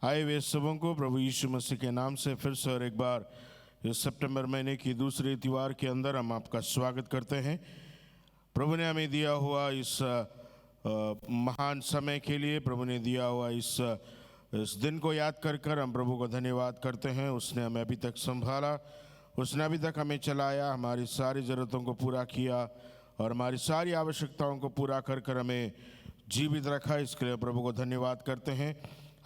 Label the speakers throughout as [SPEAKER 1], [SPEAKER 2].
[SPEAKER 1] आए हुए सबों को प्रभु यीशु मसीह के नाम से फिर से और एक बार इस सितंबर महीने की दूसरे इतवार के अंदर हम आपका स्वागत करते हैं। प्रभु ने हमें दिया हुआ इस महान समय के लिए, प्रभु ने दिया हुआ इस दिन को याद कर कर हम प्रभु को धन्यवाद करते हैं। उसने हमें अभी तक संभाला, उसने अभी तक हमें चलाया, हमारी सारी ज़रूरतों को पूरा किया और हमारी सारी आवश्यकताओं को पूरा कर कर हमें जीवित रखा। इसके लिए प्रभु को धन्यवाद करते हैं।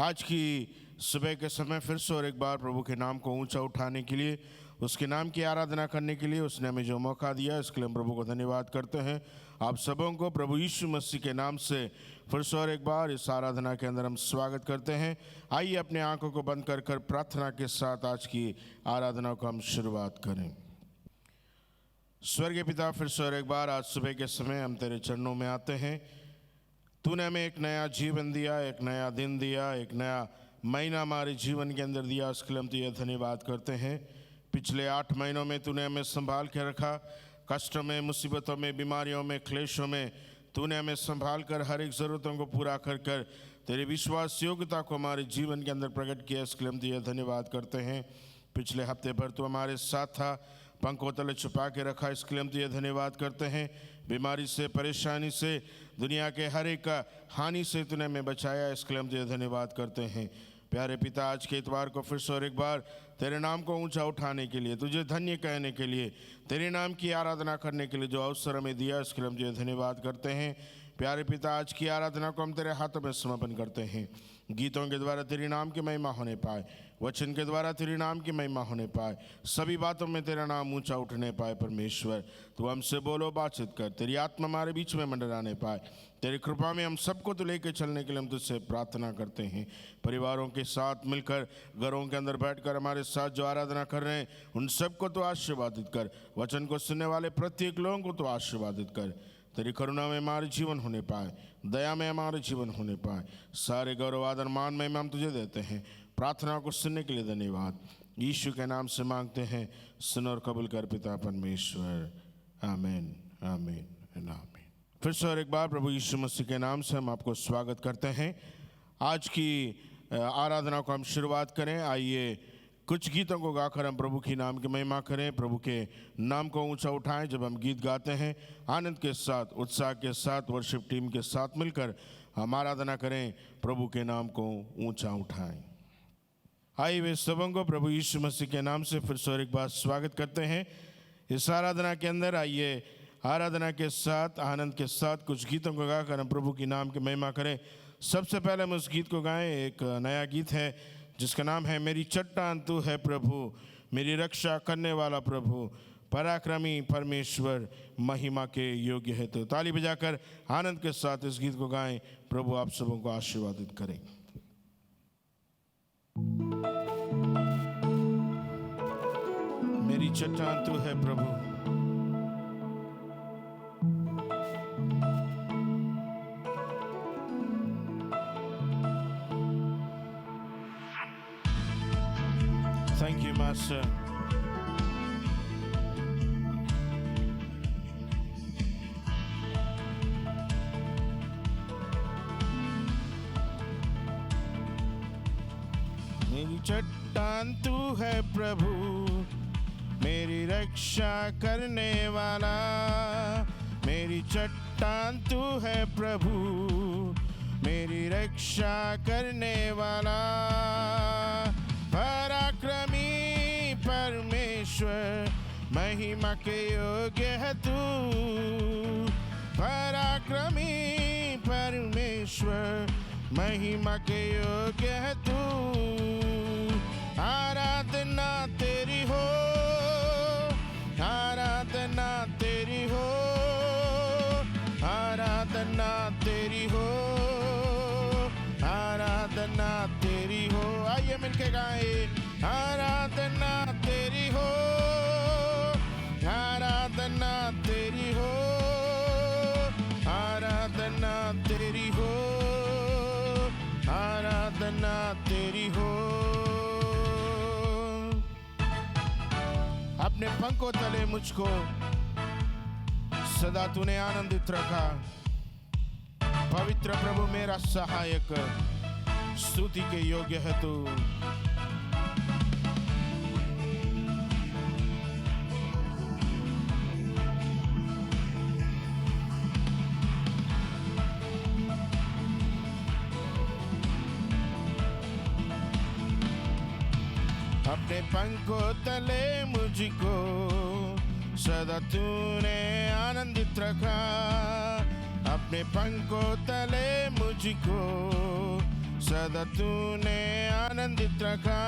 [SPEAKER 1] आज की सुबह के समय फिर से और एक बार प्रभु के नाम को ऊंचा उठाने के लिए, उसके नाम की आराधना करने के लिए उसने हमें जो मौका दिया, इसके लिए हम प्रभु को धन्यवाद करते हैं। आप सबों को प्रभु यीशु मसीह के नाम से फिर से और एक बार इस आराधना के अंदर हम स्वागत करते हैं। आइए अपने आंखों को बंद कर कर प्रार्थना के साथ आज की आराधना को हम शुरुआत करें। स्वर्गीय पिता, फिर से और एक बार आज सुबह के समय हम तेरे चरणों में आते हैं। तूने हमें एक नया जीवन दिया, एक नया दिन दिया, एक नया महीना हमारे जीवन के अंदर दिया। उसके लिए हम तुझे धन्यवाद करते हैं। पिछले 8 महीनों में तूने हमें संभाल के रखा। कष्टों में, मुसीबतों में, बीमारियों में, क्लेशों में तूने हमें संभाल कर हर एक ज़रूरतों को पूरा कर कर तेरी विश्वास योग्यता को हमारे जीवन के अंदर प्रकट किया। इसके लिए हम तुझे धन्यवाद करते हैं। पिछले हफ्ते भर तू हमारे साथ था, पंखों तले छुपा के रखा। इसके लिए हम तुझे धन्यवाद करते हैं। बीमारी से, परेशानी से, दुनिया के हर एक हानि से तूने हमें बचाया। इसके लिए हम तुझे धन्यवाद करते हैं। प्यारे पिता, आज के इतवार को फिर से और एक बार तेरे नाम को ऊंचा उठाने के लिए, तुझे धन्य कहने के लिए, तेरे नाम की आराधना करने के लिए जो अवसर हमें दिया, इसके लिए हम तुझे धन्यवाद करते हैं। प्यारे पिता, आज की आराधना को हम तेरे हाथों में समर्पण करते हैं। गीतों के द्वारा तेरे नाम की महिमा होने पाए, वचन के द्वारा तेरे नाम की महिमा होने पाए, सभी बातों में तेरा नाम ऊंचा उठने पाए। परमेश्वर, तू हमसे बोलो, बातचीत कर, तेरी आत्मा हमारे बीच में मंडराने पाए। तेरी कृपा में हम सबको तो लेकर चलने के लिए हम तुझसे प्रार्थना करते हैं। परिवारों के साथ मिलकर, घरों के अंदर बैठकर हमारे साथ जो आराधना कर रहे हैं, उन सबको तो आशीर्वादित कर। वचन को सुनने वाले प्रत्येक लोगों को तो आशीर्वादित कर। तेरी करुणा में हमारे जीवन होने पाए, दया में हमारे जीवन होने पाए। सारे गौरव, आदर, मान में हम तुझे देते हैं। प्रार्थना को सुनने के लिए धन्यवाद। यीशु के नाम से मांगते हैं, सुन और कबूल कर पिता परमेश्वर। आमीन, आमीन, आमीन। फिर से और एक बार प्रभु यीशु मसीह के नाम से हम आपको स्वागत करते हैं। आज की आराधना को हम शुरुआत करें। आइए कुछ गीतों को गाकर हम प्रभु की नाम की महिमा करें, प्रभु के नाम को ऊंचा उठाएं। जब हम गीत गाते हैं, आनंद के साथ, उत्साह के साथ, वर्शिप टीम के साथ मिलकर हम आराधना करें, प्रभु के नाम को ऊंचा उठाएं। आइए वे सबों को प्रभु यीशु मसीह के नाम से फिर से और एक बार स्वागत करते हैं इस आराधना के अंदर। आइए आराधना के साथ, आनंद के साथ कुछ गीतों को गाकर हम प्रभु की नाम की महिमा करें। सबसे पहले हम उस गीत को गाएं। एक नया गीत है जिसका नाम है मेरी चट्टान तू है प्रभु, मेरी रक्षा करने वाला प्रभु, पराक्रमी परमेश्वर, महिमा के योग्य है। तो ताली बजाकर आनंद के साथ इस गीत को गाएं। प्रभु आप सबों को आशीर्वादित करें। मेरी चट्टान तू है प्रभु, Thank you, Master. मेरी चट्टान तू है प्रभु, मेरी रक्षा करने वाला। मेरी चट्टान तू है प्रभु, मेरी रक्षा करने वाला। पराक्रमी परमेश्वर, महिमा के योग्य है तू। पराक्रमी परमेश्वर, महिमा के योग्य है तू। आराधना तेरी हो, आराधना तेरी हो, आराधना तेरी हो, आराधना तेरी हो। आइए मिलके गाएं। आराधना तेरी हो, आराधना तेरी हो, आराधना तेरी हो, आराधना तेरी हो। अपने पंखों तले मुझको सदा तूने आनंदित रखा। पवित्र प्रभु मेरा सहायक, स्तुति के योग्य है तू। अपने पंखों तले मुझको सदा तूने आनंदित रखा। अपने पंखों तले मुझको सदा तूने आनंदित रखा।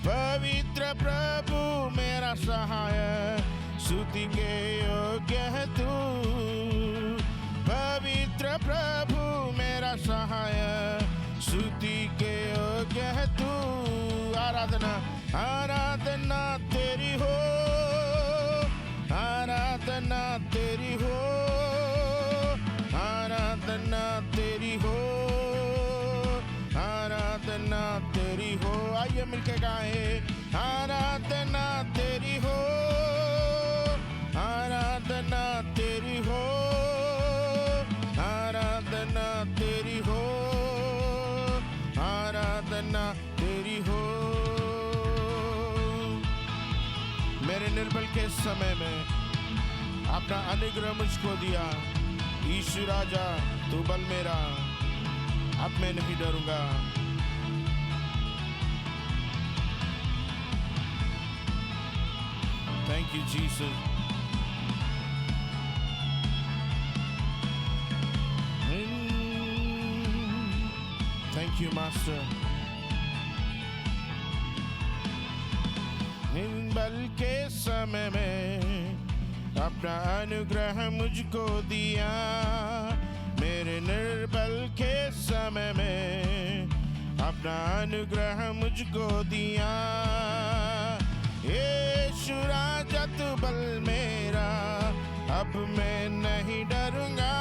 [SPEAKER 1] पवित्र प्रभु मेरा सहायक, स्तुति के योग्य है तू। पवित्र प्रभु मेरा सहायक, स्तुति के योग्य है तू। आराधना आराधना तेरी हो, आराधना तेरी हो, आराधना तेरी हो, आराधना तेरी हो। आइए मिलके गाए, आराधना तेरी हो, आराधना तेरी हो, आराधना तेरी हो, आराधना तेरी हो। मेरे निर्बल के समय में अपना अनुग्रह मुझको दिया। यीशु राजा तू बल मेरा, अब मैं नहीं डरूंगा। Thank you Jesus. Thank you master. निर्बल के समय में अपना अनुग्रह मुझको दिया। मेरे निर्बल के समय में अपना अनुग्रह मुझको दिया। यीशु राजा तू बल मेरा, अब मैं नहीं डरूंगा।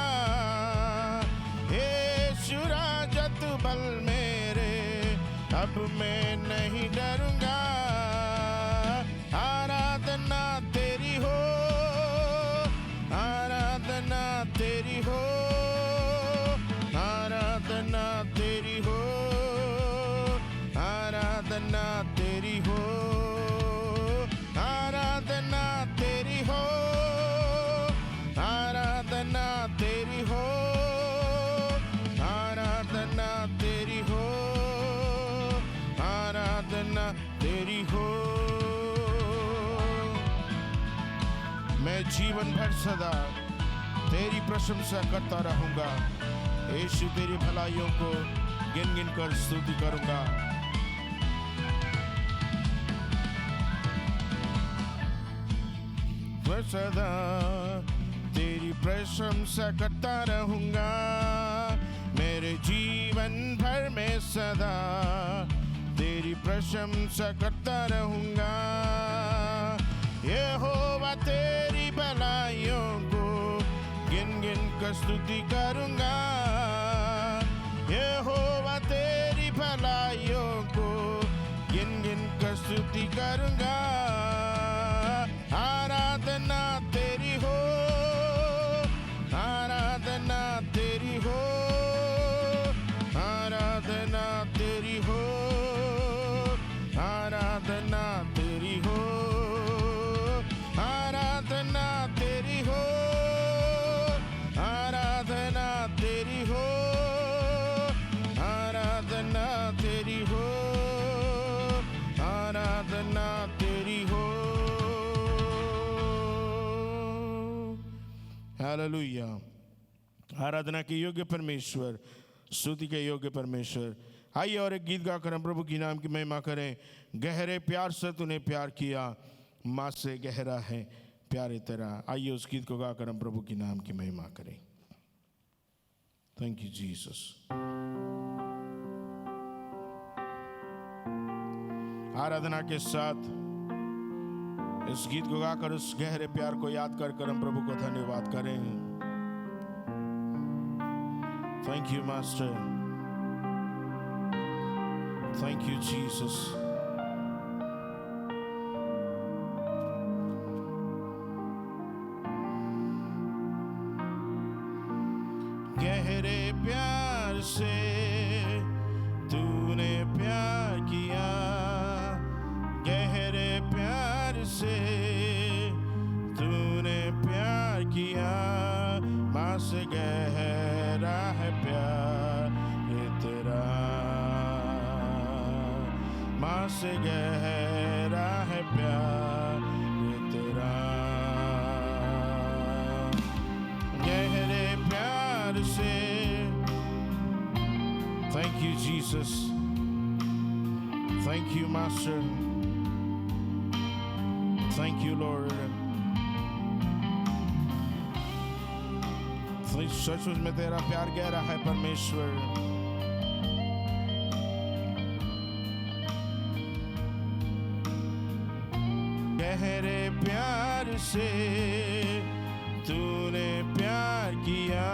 [SPEAKER 1] यीशु राजा तू बल मेरे, अब मैं नहीं डरूंगा। आराधना तेरी हो, आराधना तेरी हो, आराधना तेरी हो, आराधना तेरी हो, आराधना तेरी हो, आराधना तेरी हो, आराधना तेरी हो, आराधना तेरी हो। मैं जीवन भर सदा तेरी प्रशंसा करता रहूंगा। यीशु तेरी भलाइयों को गिन गिन कर स्तुति करूंगा। मैं सदा तेरी प्रशंसा करता रहूंगा। मेरे जीवन भर में सदा तेरी प्रशंसा करता रहूंगा। यहोवा तेरी भलाइयों को गिन गिन कर स्तुति करूंगा। यहोवा तेरी भलाइयों को गिन गिन कर स्तुति करूंगा। आराधना तेरी हो, आराधना तेरी हो, आराधना तेरी हो, आराधना तेरी हो, आराधना तेरी हो, आराधना तेरी हो, आराधना तेरी हो, आराधना तेरी हो। हालेलुया। आराधना के योग्य परमेश्वर, स्तुति के योग्य परमेश्वर। आइए और एक गीत गाकर हम प्रभु की नाम की महिमा करें। गहरे प्यार से तूने प्यार किया, माँ से गहरा है प्यारे तेरा। आइए उस गीत को गाकर हम प्रभु की नाम की महिमा करें। Thank you Jesus. आराधना के साथ इस गीत को गाकर उस गहरे प्यार को याद कर हम प्रभु को धन्यवाद करें। Thank you master, thank you Jesus. गहरे प्यार से माँ से गहरा है प्यार तेरा, गहरे प्यार से। Thank you, Jesus. Thank you, Master. Thank you, Lord. सचमुच में तेरा प्यार गहरा है परमेश्वर। गहरे प्यार से तूने प्यार किया,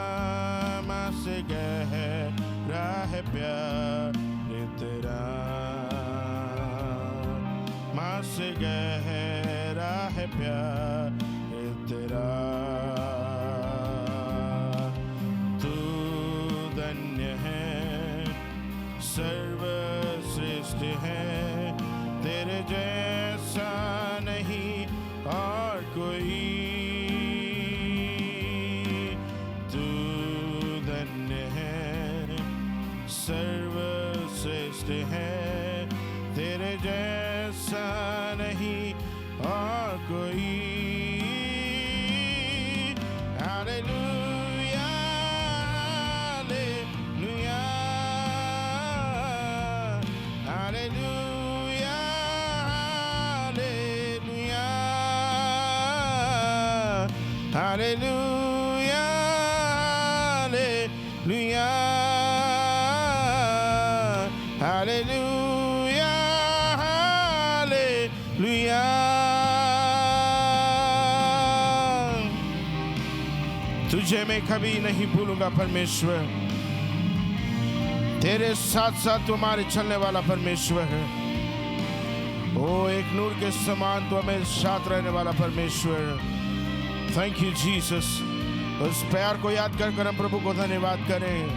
[SPEAKER 1] माँ से गहरा है प्यार तेरा, माँ से गहरा है प्यार तेरा। तू धन्य है, सर्वश्रेष्ठ है, तेरे जैसा नहीं और कोई। तू धन्य है, सर्वश्रेष्ठ है, तेरे जैसा नहीं और कोई। Hallelujah, hallelujah, hallelujah, hallelujah, hallelujah, hallelujah, hallelujah, hallelujah. तुझे मैं कभी नहीं भूलूंगा परमेश्वर, तेरे साथ साथ तुम्हारे चलने वाला परमेश्वर है। ओ एक नूर के समान तो हमें साथ रहने वाला परमेश्वर। Thank you Jesus. उस प्यार को याद कर हम प्रभु को धन्यवाद करें।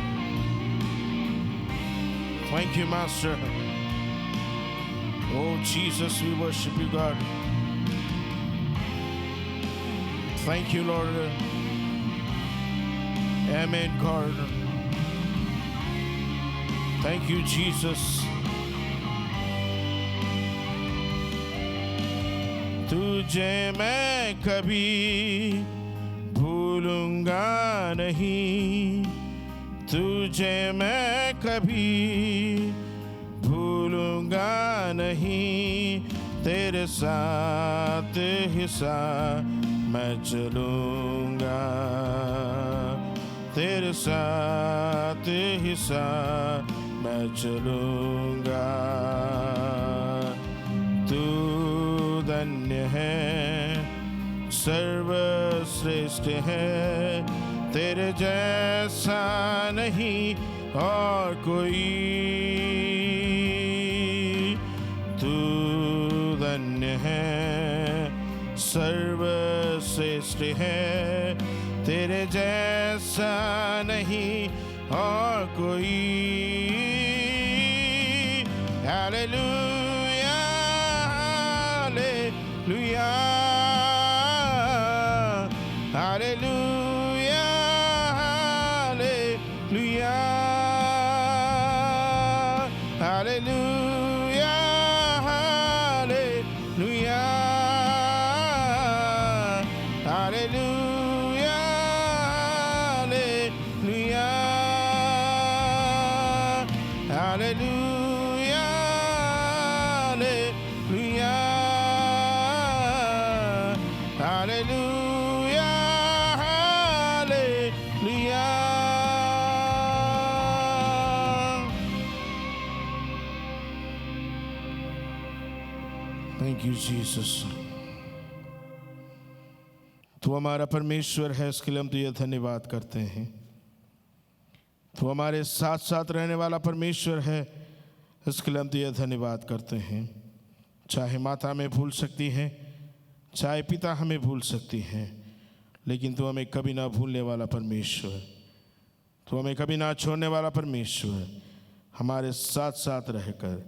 [SPEAKER 1] Thank you master. O Jesus, we worship you God. Thank you Lord. Amen, God. Thank you, Jesus. तुझे मैं कभी भूलूंगा नहीं, तुझे मैं कभी भूलूंगा नहीं, तेरे साथ ही साथ मैं चलूंगा, तेरे साथ ही साथ मैं चलूंगा। तू धन्य है, सर्वश्रेष्ठ है, तेरे जैसा नहीं और कोई। तू धन्य है, सर्वश्रेष्ठ है, तेरे जैसा नहीं और कोई। Hallelujah, hallelujah, hallelujah, hallelujah, hallelujah, hallelujah, hallelujah, Hallelujah, hallelujah, hallelujah, hallelujah. Thank you, Jesus. तू हमारा परमेश्वर है, इसके लिए हम तुझे धन्यवाद करते हैं। तू हमारे साथ साथ रहने वाला परमेश्वर है, इसके लिए हम तुझे धन्यवाद करते हैं। चाहे माता हमें भूल सकती है, चाहे पिता हमें भूल सकती हैं, लेकिन तू हमें कभी ना भूलने वाला परमेश्वर, तू हमें कभी ना छोड़ने वाला परमेश्वर, हमारे साथ साथ रहकर,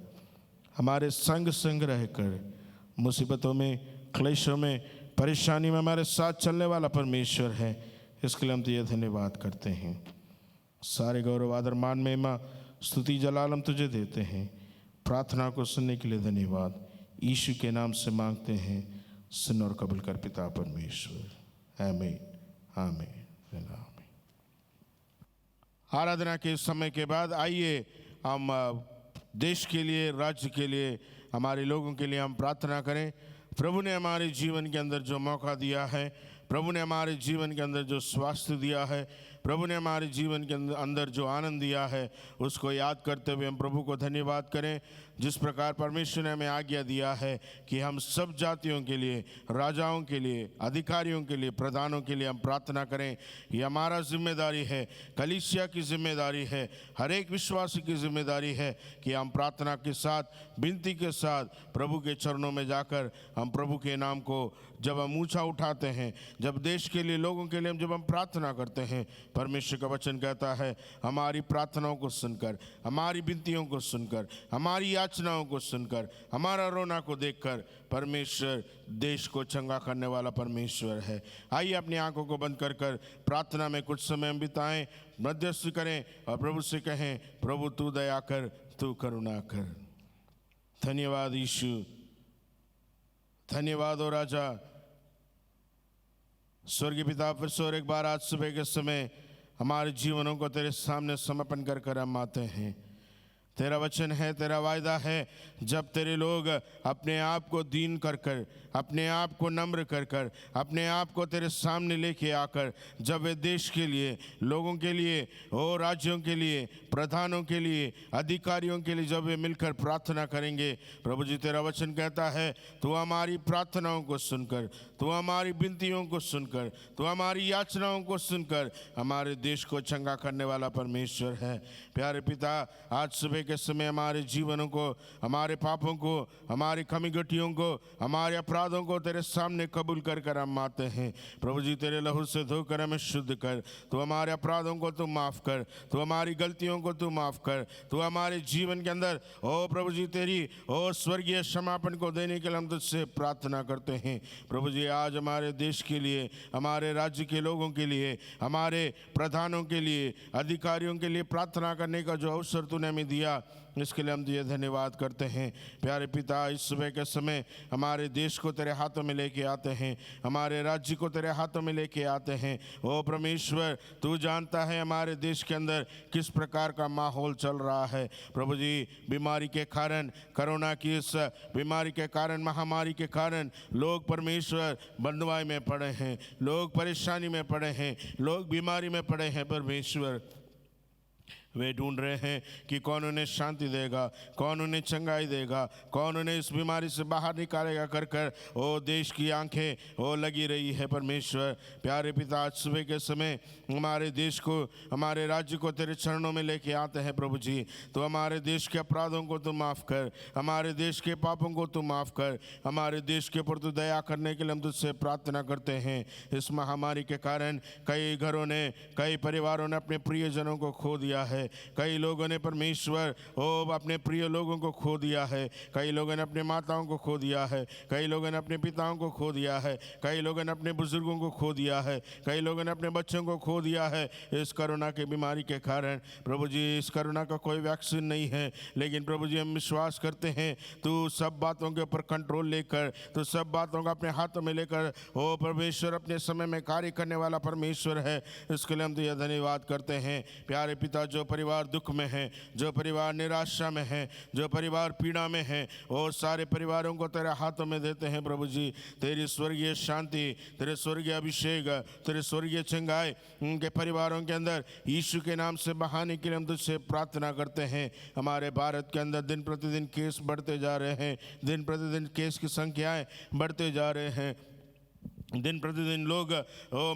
[SPEAKER 1] हमारे संग संग रहकर, मुसीबतों में, क्लेशों में, परेशानी में हमारे साथ चलने वाला परमेश्वर है। इसके लिए हम तुझे धन्यवाद करते हैं। सारे गौरव, आदर, मान, महिमा, स्तुति, जलाल हम तुझे देते हैं। प्रार्थना को सुनने के लिए धन्यवाद। यीशु के नाम से मांगते हैं, सुन और कबूल कर पिता परमेश्वर। आमीन आमीन आमीन। आराधना के समय के बाद आइए हम देश के लिए, राज्य के लिए, हमारे लोगों के लिए हम प्रार्थना करें। प्रभु ने हमारे जीवन के अंदर जो मौका दिया है, प्रभु ने हमारे जीवन के अंदर जो स्वास्थ्य दिया है, प्रभु ने हमारे जीवन के अंदर जो आनंद दिया है, उसको याद करते हुए हम प्रभु को धन्यवाद करें। जिस प्रकार परमेश्वर ने हमें आज्ञा दिया है कि हम सब जातियों के लिए, राजाओं के लिए, अधिकारियों के लिए, प्रधानों के लिए हम प्रार्थना करें। ये हमारा जिम्मेदारी है, कलीसिया की जिम्मेदारी है, हर एक विश्वासी की जिम्मेदारी है कि हम प्रार्थना के साथ, विनती के साथ प्रभु के चरणों में जाकर हम प्रभु के नाम को जब हम ऊंचा उठाते हैं, जब देश के लिए, लोगों के लिए जब हम प्रार्थना करते हैं, परमेश्वर का वचन कहता है हमारी प्रार्थनाओं को सुनकर, हमारी विनतियों को सुनकर, हमारी याचनाओं को सुनकर, हमारा रोना को देखकर परमेश्वर देश को चंगा करने वाला परमेश्वर है। आइए अपनी आंखों को बंद कर कर प्रार्थना में कुछ समय हम बिताएं, मध्यस्थी करें और प्रभु से कहें, प्रभु तू दया कर, तू करुणा कर। धन्यवाद यीशु, धन्यवाद ओ राजा। स्वर्गीय पिता, फिर से और एक बार आज सुबह के समय हमारे जीवनों को तेरे सामने समर्पण कर कर हम आते हैं। तेरा वचन है, तेरा वायदा है, जब तेरे लोग अपने आप को दीन कर कर, अपने आप को नम्र कर कर, अपने आप को तेरे सामने लेके आकर, जब वे देश के लिए, लोगों के लिए और राज्यों के लिए, प्रधानों के लिए, अधिकारियों के लिए जब वे मिलकर प्रार्थना करेंगे, प्रभु जी तेरा वचन कहता है तू हमारी प्रार्थनाओं को सुनकर, तू हमारी विनतियों को सुनकर, तू हमारी याचनाओं को सुनकर हमारे देश को चंगा करने वाला परमेश्वर है। प्यारे पिता, आज सुबह के समय हमारे जीवनों को, हमारे पापों को, हमारी कमी गटियों को, हमारे अपराधों को तेरे सामने कबूल कर कर हम आते हैं। प्रभु जी तेरे लहू से धोकर हमें शुद्ध कर, तू हमारे अपराधों को तू माफ़ कर, तू हमारी गलतियों को तू माफ़ कर, तू हमारे जीवन के अंदर ओ प्रभु जी तेरी ओ स्वर्गीय क्षमापन को देने के लिए हम तुझसे प्रार्थना करते हैं। प्रभु जी आज हमारे देश के लिए, हमारे राज्य के लोगों के लिए, हमारे प्रधानों के लिए, अधिकारियों के लिए प्रार्थना करने का जो अवसर तूने हमें दिया, इसके लिए हम तुझे धन्यवाद करते हैं। प्यारे पिता, इस सुबह के समय हमारे देश को तेरे हाथों में लेके आते हैं, हमारे राज्य को तेरे हाथों में लेके आते हैं। ओ परमेश्वर, तू जानता है हमारे देश के अंदर किस प्रकार का माहौल चल रहा है। प्रभु जी, बीमारी के कारण, कोरोना की इस बीमारी के कारण, महामारी के कारण लोग परमेश्वर बंधुआई में पड़े हैं, लोग परेशानी में पड़े हैं, लोग बीमारी में पड़े हैं। परमेश्वर, वे ढूंढ रहे हैं कि कौन उन्हें शांति देगा, कौन उन्हें चंगाई देगा, कौन उन्हें इस बीमारी से बाहर निकालेगा कर कर ओ देश की आंखें ओ लगी रही है। परमेश्वर प्यारे पिता, आज सुबह के समय हमारे देश को, हमारे राज्य को तेरे चरणों में लेके आते हैं। प्रभु जी, तो हमारे देश के अपराधों को तू माफ़ कर, हमारे देश के पापों को तू माफ़ कर, हमारे देश के ऊपर तू दया करने के लिए हम तुझसे प्रार्थना करते हैं। इस महामारी के कारण कई घरों ने, कई परिवारों ने अपने प्रियजनों को खो दिया है, कई लोगों ने परमेश्वर ओ अपने प्रिय लोगों को खो दिया है, कई लोगों ने अपने माताओं को खो दिया है, कई लोगों ने अपने पिताओं को खो दिया है, कई लोगों ने अपने बुजुर्गों को खो दिया है, कई लोगों ने अपने बच्चों को खो दिया है इस कोरोना की बीमारी के कारण। प्रभु जी, इस कोरोना का कोई वैक्सीन नहीं है, लेकिन प्रभु जी हम विश्वास करते हैं तू सब बातों के ऊपर कंट्रोल लेकर, तू सब बातों को अपने हाथों में लेकर ओ परमेश्वर अपने समय में कार्य करने वाला परमेश्वर है। इसके लिए हम तुझे धन्यवाद करते हैं। प्यारे पिता, जो परिवार दुख में है, जो परिवार निराशा में है, जो परिवार पीड़ा में है, और सारे परिवारों को तेरे हाथों में देते हैं। प्रभु जी, तेरी स्वर्गीय शांति, तेरे स्वर्गीय अभिषेक, तेरे स्वर्गीय चंगाई उनके परिवारों के अंदर यीशु के नाम से बहाने के लिए हम तुझसे प्रार्थना करते हैं। हमारे भारत के अंदर दिन प्रतिदिन केस बढ़ते जा रहे हैं, दिन प्रतिदिन केस की संख्याएं बढ़ते जा रहे हैं, दिन प्रतिदिन लोग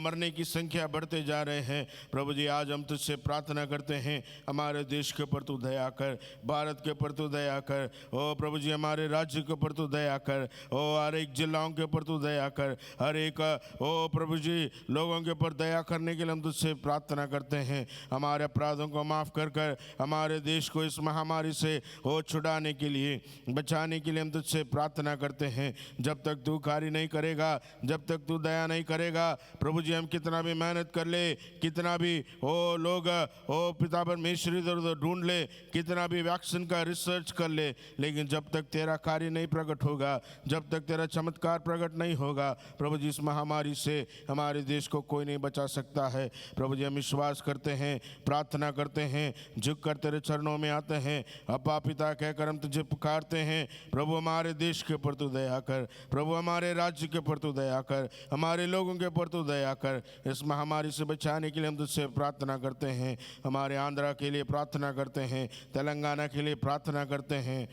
[SPEAKER 1] मरने की संख्या बढ़ते जा रहे हैं। प्रभु जी, आज हम तुझसे प्रार्थना करते हैं, हमारे देश के ऊपर तू दया कर, भारत के ऊपर तू दया कर, ओ प्रभु जी हमारे राज्य के ऊपर तू दया कर, ओ हर एक जिलाओं के ऊपर तू दया कर, हर एक ओ प्रभु जी लोगों के ऊपर दया करने के लिए हम तुझसे प्रार्थना करते हैं। हमारे अपराधों को माफ़ कर कर हमारे देश को इस महामारी से हो छुड़ाने के लिए, बचाने के लिए हम तुझसे प्रार्थना करते हैं। जब तक तू कार्य नहीं करेगा, जब तक तू दया नहीं करेगा प्रभु जी, हम कितना भी मेहनत कर ले, कितना भी ओ लोग ओ पिता परमेश्वर इधर उधर ढूंढ ले, कितना भी वैक्सीन का रिसर्च कर ले, लेकिन जब तक तेरा कार्य नहीं प्रकट होगा, जब तक तेरा चमत्कार प्रकट नहीं होगा प्रभु जी, इस महामारी से हमारे देश को कोई नहीं बचा सकता है। प्रभु जी, हम विश्वास करते हैं, प्रार्थना करते हैं, झुक कर तेरे चरणों में आते हैं, अपा पिता कहकर हम तुझे पुकारते हैं। प्रभु हमारे देश के ऊपर तू दया कर, प्रभु हमारे राज्य के ऊपर तू दया कर, हमारे लोगों के ऊपर तू दया कर। इस महामारी से बचाने के लिए हम तुझसे प्रार्थना करते हैं, हमारे आंध्रा के लिए प्रार्थना करते हैं, तेलंगाना के लिए प्रार्थना करते हैं।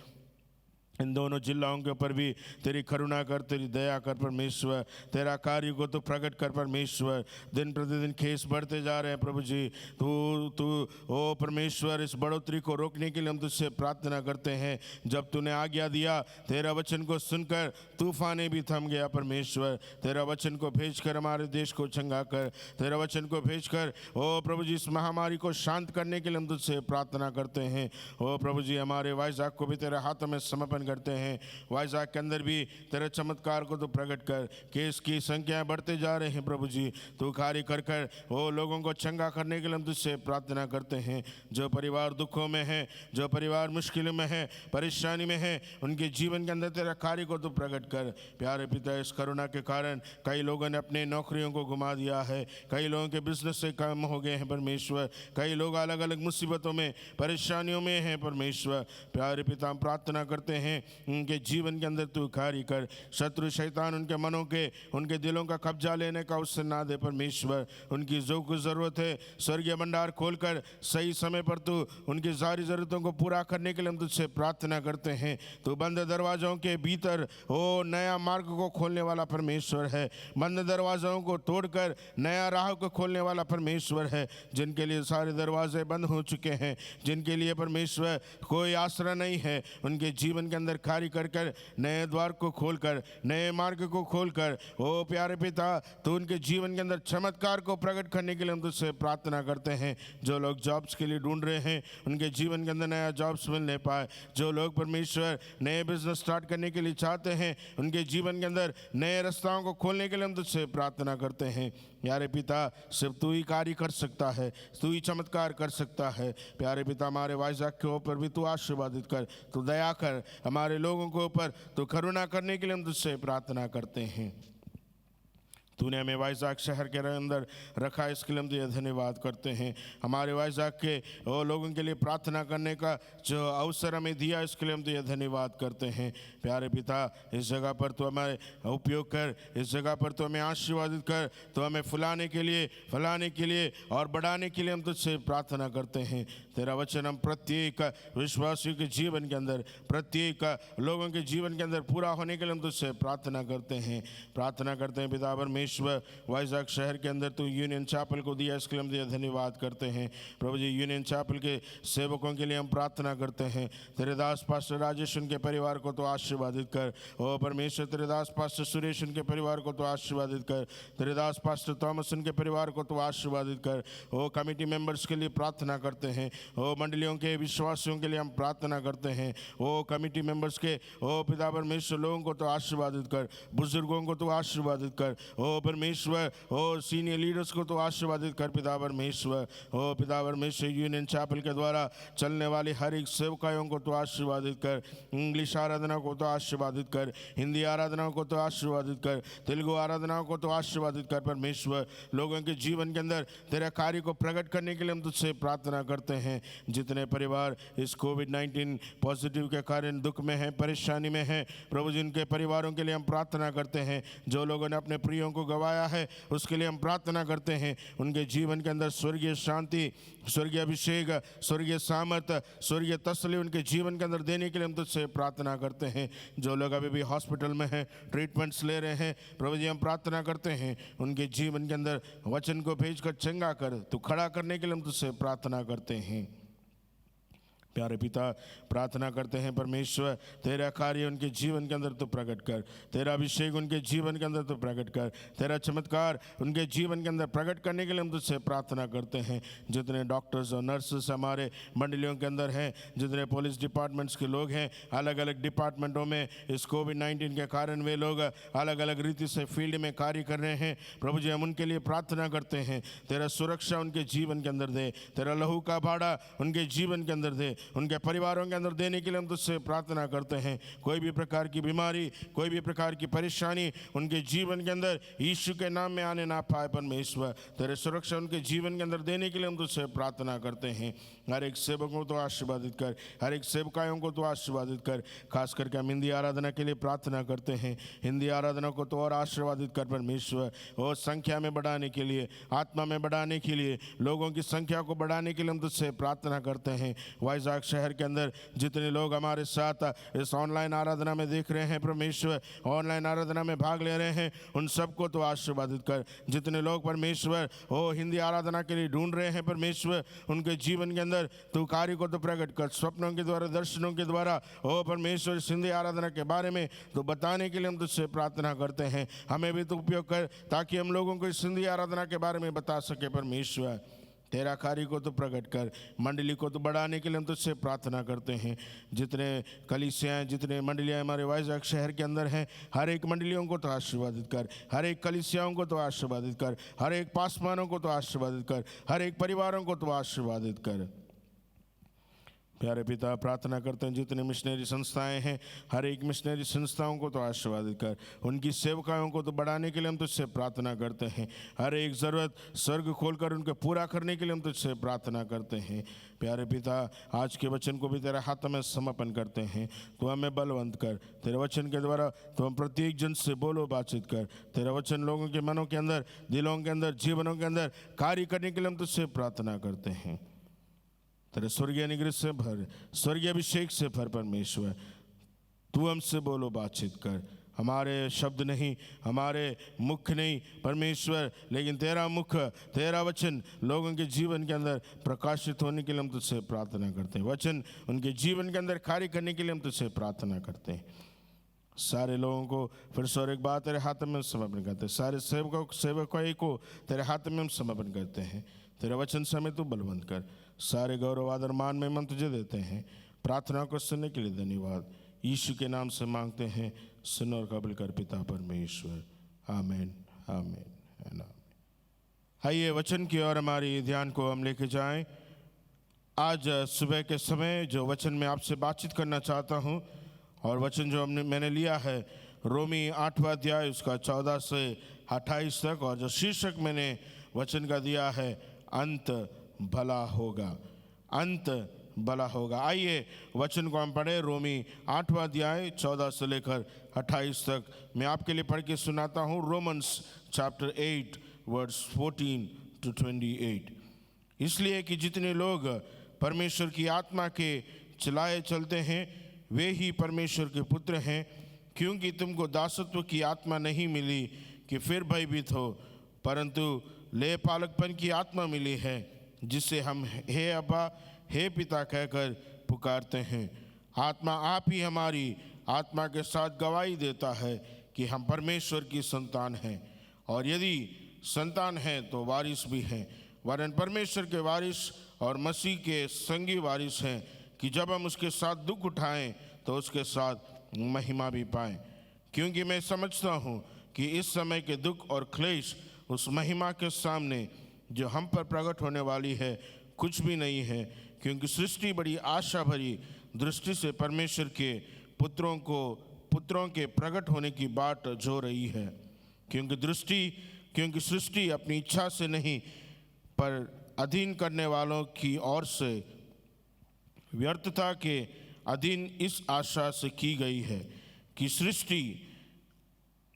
[SPEAKER 1] इन दोनों जिलाओं के ऊपर भी तेरी करुणा कर, तेरी दया कर परमेश्वर, तेरा कार्य को तो प्रकट कर परमेश्वर। दिन प्रतिदिन केस बढ़ते जा रहे हैं प्रभु जी, तू ओ परमेश्वर इस बढ़ोतरी को रोकने के लिए हम तुझसे प्रार्थना करते हैं। जब तूने आज्ञा दिया, तेरा वचन को सुनकर तूफाने भी थम गया परमेश्वर। तेरा वचन को भेजकर हमारे देश को चंगा कर, तेरा वचन को भेजकर ओ प्रभु जी इस महामारी को शांत करने के लिए हम तुझसे प्रार्थना करते हैं। ओ प्रभु जी, हमारे वाइजाग को भी तेरे हाथों में समर्पण करते हैं। वाइजाग के अंदर भी तेरे चमत्कार को तो प्रकट कर, केस की संख्याएं बढ़ते जा रहे हैं प्रभु जी, तू कार्य कर कर वो लोगों को चंगा करने के लिए हम तुझसे प्रार्थना करते हैं। जो परिवार दुखों में है, जो परिवार मुश्किलों में है, परेशानी में है, उनके जीवन के अंदर तेरा कार्य को तो प्रकट कर। प्यारे पिता, इस कोरोना के कारण कई लोगों ने अपने नौकरियों को घुमा दिया है, कई लोगों के बिजनेस से कम हो गए हैं परमेश्वर, कई लोग अलग अलग मुसीबतों में परेशानियों में हैं परमेश्वर। प्यारे पिता, हम प्रार्थना करते हैं उनके जीवन के अंदर तू कार्य कर। शत्रु शैतान उनके मनों के, उनके दिलों का कब्जा लेने का उससे ना दे परमेश्वर। उनकी जो कुछ ज़रूरत है स्वर्गीय भंडार खोलकर सही समय पर तू उनकी सारी ज़रूरतों को पूरा करने के लिए हम तुझसे प्रार्थना करते हैं। तू बंद दरवाज़ों के भीतर वो नया मार्ग को खोलने वाला परमेश्वर है, बंद दरवाज़ों को तोड़कर नया राह को खोलने वाला परमेश्वर है। जिनके लिए सारे दरवाजे बंद हो चुके हैं, जिनके लिए परमेश्वर कोई आसरा नहीं है, उनके जीवन के अंदर कार्य कर कर नए द्वार को खोलकर, नए मार्ग को खोलकर ओ प्यारे पिता तो उनके जीवन के अंदर चमत्कार को प्रकट करने के लिए हम तुझसे प्रार्थना करते हैं। जो लोग जॉब्स के लिए ढूंढ रहे हैं उनके जीवन के अंदर नया जॉब्स मिलने पाए। जो लोग परमेश्वर नए बिजनेस स्टार्ट करने के लिए चाहते हैं उनके जीवन के अंदर नए रास्ताओं को खोलने के लिए हम तुझसे प्रार्थना करते हैं। प्यारे पिता, सिर्फ तू ही कार्य कर सकता है, तू ही चमत्कार कर सकता है। प्यारे पिता, हमारे वाइजाग के ऊपर भी तू आशीर्वादित कर, तू दया कर, हमारे लोगों के ऊपर तो करुणा करने के लिए हम तुझसे प्रार्थना करते हैं। तूने हमें वाइजाग शहर के अंदर रखा, इसके लिए हम तुझे धन्यवाद करते हैं। हमारे वाइजाग के वो लोगों के लिए प्रार्थना करने का जो अवसर हमें दिया, इसके लिए हम तुझे धन्यवाद करते हैं। प्यारे पिता, इस जगह पर तो हमें उपयोग कर, इस जगह पर तो हमें आशीर्वादित कर, तो हमें फैलाने के लिए और बढ़ाने के लिए हम तुझसे प्रार्थना करते हैं। तेरा वचन हम प्रत्येक विश्वासियों के जीवन के अंदर, प्रत्येक लोगों के जीवन के अंदर पूरा होने के लिए हम तुझसे प्रार्थना करते हैं पिता परमेश्वर। वाइजाग शहर के अंदर तू यूनियन चैपल को दिया, इसके लिए हम तुझे धन्यवाद करते हैं प्रभु जी। यूनियन चैपल के सेवकों के लिए हम प्रार्थना करते हैं। तेरे दास पास्टर राजेश उनके परिवार को तो आशीर्वादित कर, ओ परमेश्वर। तेरे दास पास्टर सुरेश उनके परिवार को तो आशीर्वादित कर, तेरे दास पास्टर थॉमस उनके परिवार को तो आशीर्वादित कर। ओ कमेटी मेंबर्स के लिए प्रार्थना करते हैं, ओ मंडलियों के विश्वासियों के लिए हम प्रार्थना करते हैं। ओ कमेटी मेंबर्स के ओ पिता परमेश्वर लोगों को तो आशीर्वादित कर, बुजुर्गों को तो आशीर्वादित कर, ओ परमेश्वर। ओ सीनियर लीडर्स को तो आशीर्वादित कर पिता परमेश्वर। ओ पिता परमेश्वर, यूनियन चैपल के द्वारा चलने वाले हर एक सेवकायों को तो आशीर्वादित कर, इंग्लिश आराधना को तो आशीर्वादित कर, हिंदी आराधना को तो आशीर्वादित कर, तेलुगु आराधना को तो आशीर्वादित कर परमेश्वर। लोगों के जीवन के अंदर तेरे कार्य को प्रकट करने के लिए हम तुझसे प्रार्थना करते हैं। जितने परिवार इस कोविड-19 पॉजिटिव के कारण दुख में हैं, परेशानी में हैं प्रभु जी, उनके परिवारों के लिए हम प्रार्थना करते हैं। जो लोगों ने अपने प्रियों को गवाया है उसके लिए हम प्रार्थना करते हैं। उनके जीवन के अंदर स्वर्गीय शांति, स्वर्गीय अभिषेक, स्वर्गीय सामर्थ, स्वर्गीय तसल्ली उनके जीवन के अंदर देने के लिए हम तुझसे प्रार्थना करते हैं। जो लोग अभी भी हॉस्पिटल में हैं, ट्रीटमेंट्स ले रहे हैं प्रभु जी, हम प्रार्थना करते हैं उनके जीवन के अंदर वचन को भेजकर चंगा कर, तू खड़ा करने के लिए हम तुझसे प्रार्थना करते हैं। प्यारे पिता, प्रार्थना करते हैं परमेश्वर, तेरा कार्य उनके जीवन के अंदर तो प्रकट कर, तेरा अभिषेक उनके जीवन के अंदर तो प्रकट कर, तेरा चमत्कार उनके जीवन के अंदर प्रकट करने के लिए हम तुझसे प्रार्थना करते हैं। जितने डॉक्टर्स और नर्सेस हमारे मंडलियों के अंदर हैं, जितने पुलिस डिपार्टमेंट्स के लोग हैं, अलग अलग डिपार्टमेंटों में इस कोविड-19 के कारण वे लोग अलग अलग रीति से फील्ड में कार्य कर रहे हैं। प्रभु जी, हम उनके लिए प्रार्थना करते हैं, तेरा सुरक्षा उनके जीवन के अंदर दे, तेरा लहू का भाड़ा उनके जीवन के अंदर दे, उनके परिवारों के अंदर देने के लिए हम तुझसे प्रार्थना करते हैं। कोई भी प्रकार की बीमारी, कोई भी प्रकार की परेशानी उनके जीवन के अंदर यीशु के नाम में आने ना पाए। परमेश्वर, तेरे सुरक्षा उनके जीवन के अंदर देने के लिए हम तुझसे प्रार्थना करते हैं। हर एक सेवकों को तो आशीर्वादित कर, हर एक सेवकायों को तो आशीर्वादित कर। खास करके हम हिंदी आराधना के लिए प्रार्थना करते हैं, हिंदी आराधना को तो और आशीर्वादित कर परमेश्वर। और संख्या में बढ़ाने के लिए, आत्मा में बढ़ाने के लिए, लोगों की संख्या को बढ़ाने के लिए हम तुझसे प्रार्थना करते हैं। वाइजाग शहर के अंदर जितने लोग हमारे साथ इस ऑनलाइन आराधना में देख रहे हैं परमेश्वर, ऑनलाइन आराधना में भाग ले रहे हैं, उन सबको तो आशीर्वादित कर। जितने लोग परमेश्वर हिंदी आराधना के लिए ढूंढ रहे हैं परमेश्वर, उनके जीवन के अंदर तू कार्य को तो प्रकट कर, स्वप्नों के द्वारा, दर्शनों के द्वारा परमेश्वर हिंदी आराधना के बारे में तो बताने के लिए हम तुझसे प्रार्थना करते हैं। हमें भी तो उपयोग कर ताकि हम लोगों को इस हिंदी आराधना के बारे में बता सके। परमेश्वर, तेरा कार्य को तो प्रकट कर, मंडली को तो बढ़ाने के लिए हम तुझसे प्रार्थना करते हैं। जितने कलीसियाँ, जितने मंडलियाँ हमारे वाइजाग शहर के अंदर हैं, हर एक मंडलियों को तो आशीर्वादित कर, हर एक कलीसियाओं को तो आशीर्वादित कर, हर एक पासवानों को तो आशीर्वादित कर, हर एक परिवारों को तो आशीर्वादित कर। प्यारे पिता, प्रार्थना करते हैं जितने मिशनरी संस्थाएं हैं, हर एक मिशनरी संस्थाओं को तो आशीर्वादित कर, उनकी सेवकायों को तो बढ़ाने के लिए हम तुझसे प्रार्थना करते हैं। हर एक ज़रूरत स्वर्ग खोलकर उनके पूरा करने के लिए हम तुझसे प्रार्थना करते हैं। प्यारे पिता, आज के वचन को भी तेरे हाथ में समर्पण करते हैं। तो हमें बलवंत कर, तेरे वचन के द्वारा तो हम प्रत्येक जन से बोलो, बातचीत कर। तेरा वचन लोगों के मनों के अंदर, दिलों के अंदर, जीवनों के अंदर कार्य करने के लिए हम तुझसे प्रार्थना करते हैं। तेरे स्वर्गीय अनुग्रह से भर, स्वर्गीय अभिषेक से भर परमेश्वर। तू हमसे बोलो, बातचीत कर। हमारे शब्द नहीं, हमारे मुख नहीं परमेश्वर, लेकिन तेरा मुख, तेरा वचन लोगों के जीवन के अंदर प्रकाशित होने के लिए हम तुझसे प्रार्थना करते हैं। वचन उनके जीवन के अंदर कार्य करने के लिए हम तुझसे प्रार्थना करते हैं। सारे लोगों को फिर से और एक बात तेरे हाथ में समर्पण करते हैं। सारे सेवकों को तेरे हाथ में हम समर्पण करते हैं। तेरे वचन से हमें तू बलवंत कर। सारे गौरव, आदर, मान में हम तुझे देते हैं। प्रार्थना को सुनने के लिए धन्यवाद। यीशु के नाम से मांगते हैं, सुन और कबूल कर पिता परमेश्वर। आमीन, आमीन, आमीन। आइए वचन की ओर हमारी ध्यान को हम लेके जाएं। आज सुबह के समय जो वचन में आपसे बातचीत करना चाहता हूं, और वचन जो मैंने लिया है रोमी 8वां अध्याय उसका 14 से 28 तक, और जो शीर्षक मैंने वचन का दिया है, अंत भला होगा, अंत भला होगा। आइए वचन को हम पढ़े। रोमी 8वां अध्याय 14 से लेकर 28 तक मैं आपके लिए पढ़ के सुनाता हूँ। Romans chapter 8 verse 14 to 28। इसलिए कि जितने लोग परमेश्वर की आत्मा के चलाए चलते हैं वे ही परमेश्वर के पुत्र हैं। क्योंकि तुमको दासत्व की आत्मा नहीं मिली कि फिर भयभीत हो, परंतु ले पालकपन की आत्मा मिली है, जिससे हम हे अब्बा, हे पिता कहकर पुकारते हैं। आत्मा आप ही हमारी आत्मा के साथ गवाही देता है कि हम परमेश्वर की संतान हैं, और यदि संतान हैं तो वारिस भी हैं, वरन परमेश्वर के वारिस और मसीह के संगी वारिस हैं, कि जब हम उसके साथ दुख उठाएं तो उसके साथ महिमा भी पाएं। क्योंकि मैं समझता हूँ कि इस समय के दुख और क्लेश उस महिमा के सामने जो हम पर प्रकट होने वाली है कुछ भी नहीं है। क्योंकि सृष्टि बड़ी आशा भरी दृष्टि से परमेश्वर के पुत्रों के प्रकट होने की बाट जो रही है। क्योंकि सृष्टि अपनी इच्छा से नहीं पर अधीन करने वालों की ओर से व्यर्थता के अधीन इस आशा से की गई है कि सृष्टि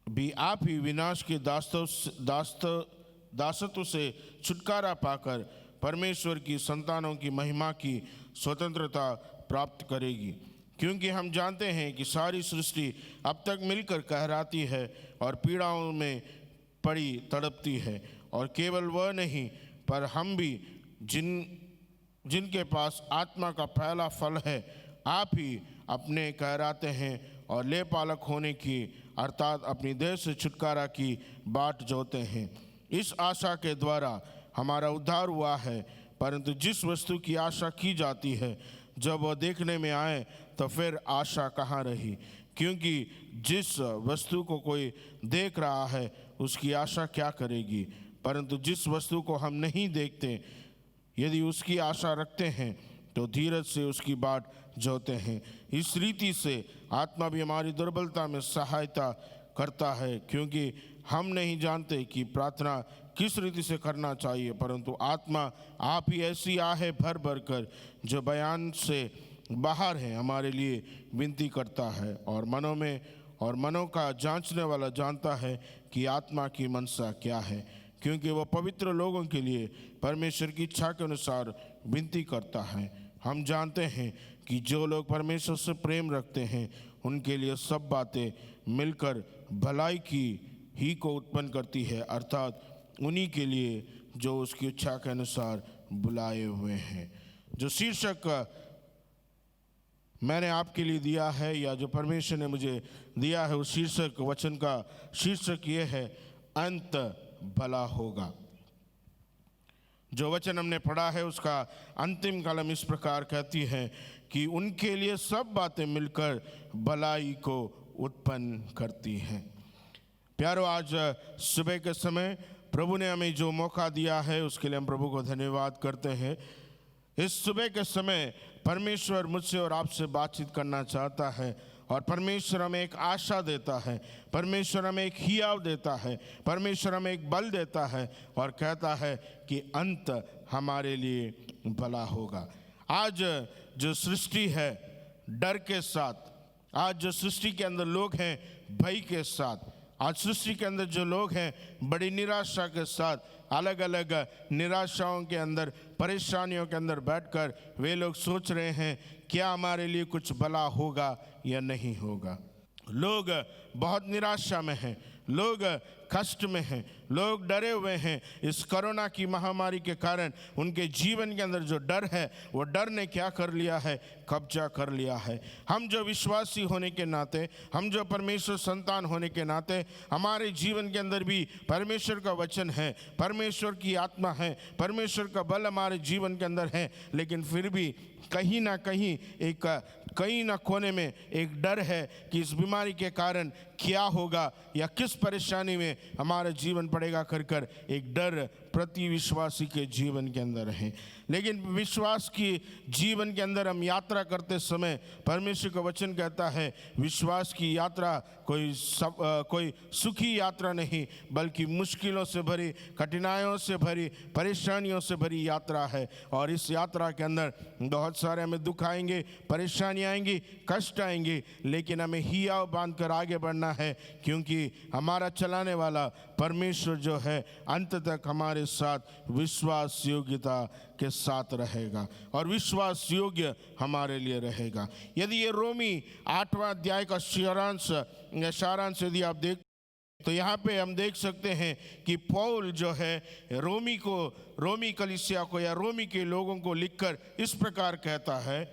[SPEAKER 1] भी आप ही विनाश के दासत्व से छुटकारा पाकर परमेश्वर की संतानों की महिमा की स्वतंत्रता प्राप्त करेगी। क्योंकि हम जानते हैं कि सारी सृष्टि अब तक मिलकर कहराती है और पीड़ाओं में पड़ी तड़पती है, और केवल वह नहीं पर हम भी जिनके पास आत्मा का पहला फल है, आप ही अपने कहराते हैं और ले पालक होने की अर्थात अपनी देह से छुटकारा की बाट जोते हैं। इस आशा के द्वारा हमारा उद्धार हुआ है। परंतु जिस वस्तु की आशा की जाती है, जब वह देखने में आए तो फिर आशा कहाँ रही? क्योंकि जिस वस्तु को कोई देख रहा है उसकी आशा क्या करेगी? परंतु जिस वस्तु को हम नहीं देखते, यदि उसकी आशा रखते हैं तो धीरज से उसकी बाट जोते हैं। इस रीति से आत्मा भी हमारी दुर्बलता में सहायता करता है, क्योंकि हम नहीं जानते कि प्रार्थना किस रीति से करना चाहिए, परंतु आत्मा आप ही ऐसी आहे भर भर कर जो बयान से बाहर है हमारे लिए विनती करता है। और मनों का जांचने वाला जानता है कि आत्मा की मनसा क्या है, क्योंकि वह पवित्र लोगों के लिए परमेश्वर की इच्छा के अनुसार विनती करता है। हम जानते हैं कि जो लोग परमेश्वर से प्रेम रखते हैं उनके लिए सब बातें मिलकर भलाई की ही को उत्पन्न करती है, अर्थात उन्हीं के लिए जो उसकी इच्छा के अनुसार बुलाए हुए हैं। जो शीर्षक मैंने आपके लिए दिया है, या जो परमेश्वर ने मुझे दिया है, उस शीर्षक वचन का शीर्षक ये है, अंत भला होगा। जो वचन हमने पढ़ा है उसका अंतिम कलम इस प्रकार कहती है कि उनके लिए सब बातें मिलकर भलाई को उत्पन्न करती हैं। प्यारो, आज सुबह के समय प्रभु ने हमें जो मौका दिया है उसके लिए हम प्रभु को धन्यवाद करते हैं। इस सुबह के समय परमेश्वर मुझसे और आपसे बातचीत करना चाहता है, और परमेश्वर हमें एक आशा देता है, परमेश्वर हमें एक हियाव देता है, परमेश्वर हमें एक बल देता है और कहता है कि अंत हमारे लिए भला होगा। आज जो सृष्टि है डर के साथ, आज जो सृष्टि के अंदर लोग हैं भय के साथ, आज सृष्टि के अंदर जो लोग हैं बड़ी निराशा के साथ, अलग अलग निराशाओं के अंदर, परेशानियों के अंदर बैठकर वे लोग सोच रहे हैं क्या हमारे लिए कुछ भला होगा या नहीं होगा। लोग बहुत निराशा में हैं, लोग कष्ट में हैं, लोग डरे हुए हैं। इस कोरोना की महामारी के कारण उनके जीवन के अंदर जो डर है वो डर ने क्या कर लिया है, कब्जा कर लिया है। हम जो विश्वासी होने के नाते, हम जो परमेश्वर संतान होने के नाते, हमारे जीवन के अंदर भी परमेश्वर का वचन है, परमेश्वर की आत्मा है, परमेश्वर का बल हमारे जीवन के अंदर है, लेकिन फिर भी कहीं ना कोने में एक डर है कि इस बीमारी के कारण क्या होगा या किस परेशानी में हमारा जीवन पड़ेगा, कर एक डर प्रति विश्वासी के जीवन के अंदर है। लेकिन विश्वास की जीवन के अंदर हम यात्रा करते समय परमेश्वर का वचन कहता है विश्वास की यात्रा कोई सुखी यात्रा नहीं, बल्कि मुश्किलों से भरी, कठिनाइयों से भरी, परेशानियों से भरी यात्रा है। और इस यात्रा के अंदर बहुत सारे हमें दुख आएंगे, परेशानी आएंगी, कष्ट आएंगे, लेकिन हमें हियाव बांध कर आगे बढ़ना है, क्योंकि हमारा चलाने वाला परमेश्वर जो है अंत तक हमारे साथ विश्वास योग्यता के साथ रहेगा और विश्वास योग्य हमारे लिए रहेगा। यदि ये रोमी 8वां अध्याय का सारांश यदि आप देख तो यहाँ पे हम देख सकते हैं कि पौल जो है रोमी कलीसिया को या रोमी के लोगों को लिखकर इस प्रकार कहता है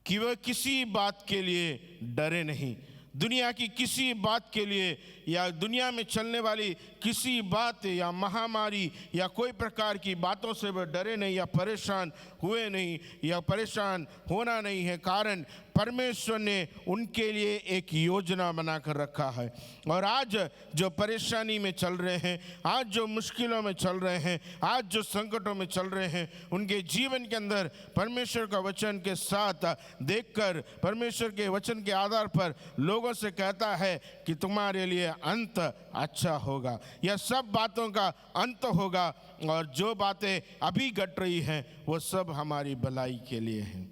[SPEAKER 1] कि वह किसी बात के लिए डरे नहीं, दुनिया की किसी बात के लिए या दुनिया में चलने वाली किसी बात या महामारी या कोई प्रकार की बातों से वह डरे नहीं या परेशान हुए नहीं या परेशान होना नहीं है। कारण परमेश्वर ने उनके लिए एक योजना बनाकर रखा है। और आज जो परेशानी में चल रहे हैं, आज जो मुश्किलों में चल रहे हैं, आज जो संकटों में चल रहे हैं, उनके जीवन के अंदर परमेश्वर का वचन के साथ देखकर, परमेश्वर के वचन के आधार पर लोगों से कहता है कि तुम्हारे लिए अंत अच्छा होगा, यह सब बातों का अंत होगा, और जो बातें अभी घट रही हैं वो सब हमारी भलाई के लिए हैं।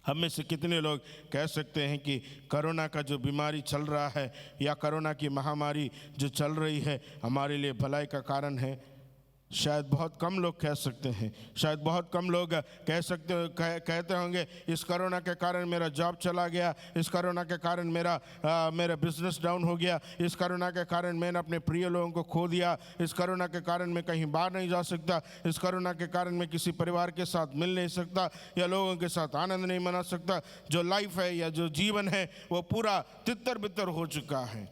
[SPEAKER 1] हम में से कितने लोग कह सकते हैं कि कोरोना का जो बीमारी चल रहा है या कोरोना की महामारी जो चल रही है हमारे लिए भलाई का कारण है? शायद बहुत कम लोग कह सकते हैं, शायद बहुत कम लोग कहते होंगे इस कोरोना के कारण मेरा जॉब चला गया, इस कोरोना के कारण मेरा बिजनेस डाउन हो गया, इस कोरोना के कारण मैंने अपने प्रिय लोगों को खो दिया, इस कोरोना के कारण मैं कहीं बाहर नहीं जा सकता, इस कोरोना के कारण मैं किसी परिवार के साथ मिल नहीं सकता या लोगों के साथ आनंद नहीं मना सकता। जो लाइफ है या जो जीवन है वो पूरा तितर बितर हो चुका है।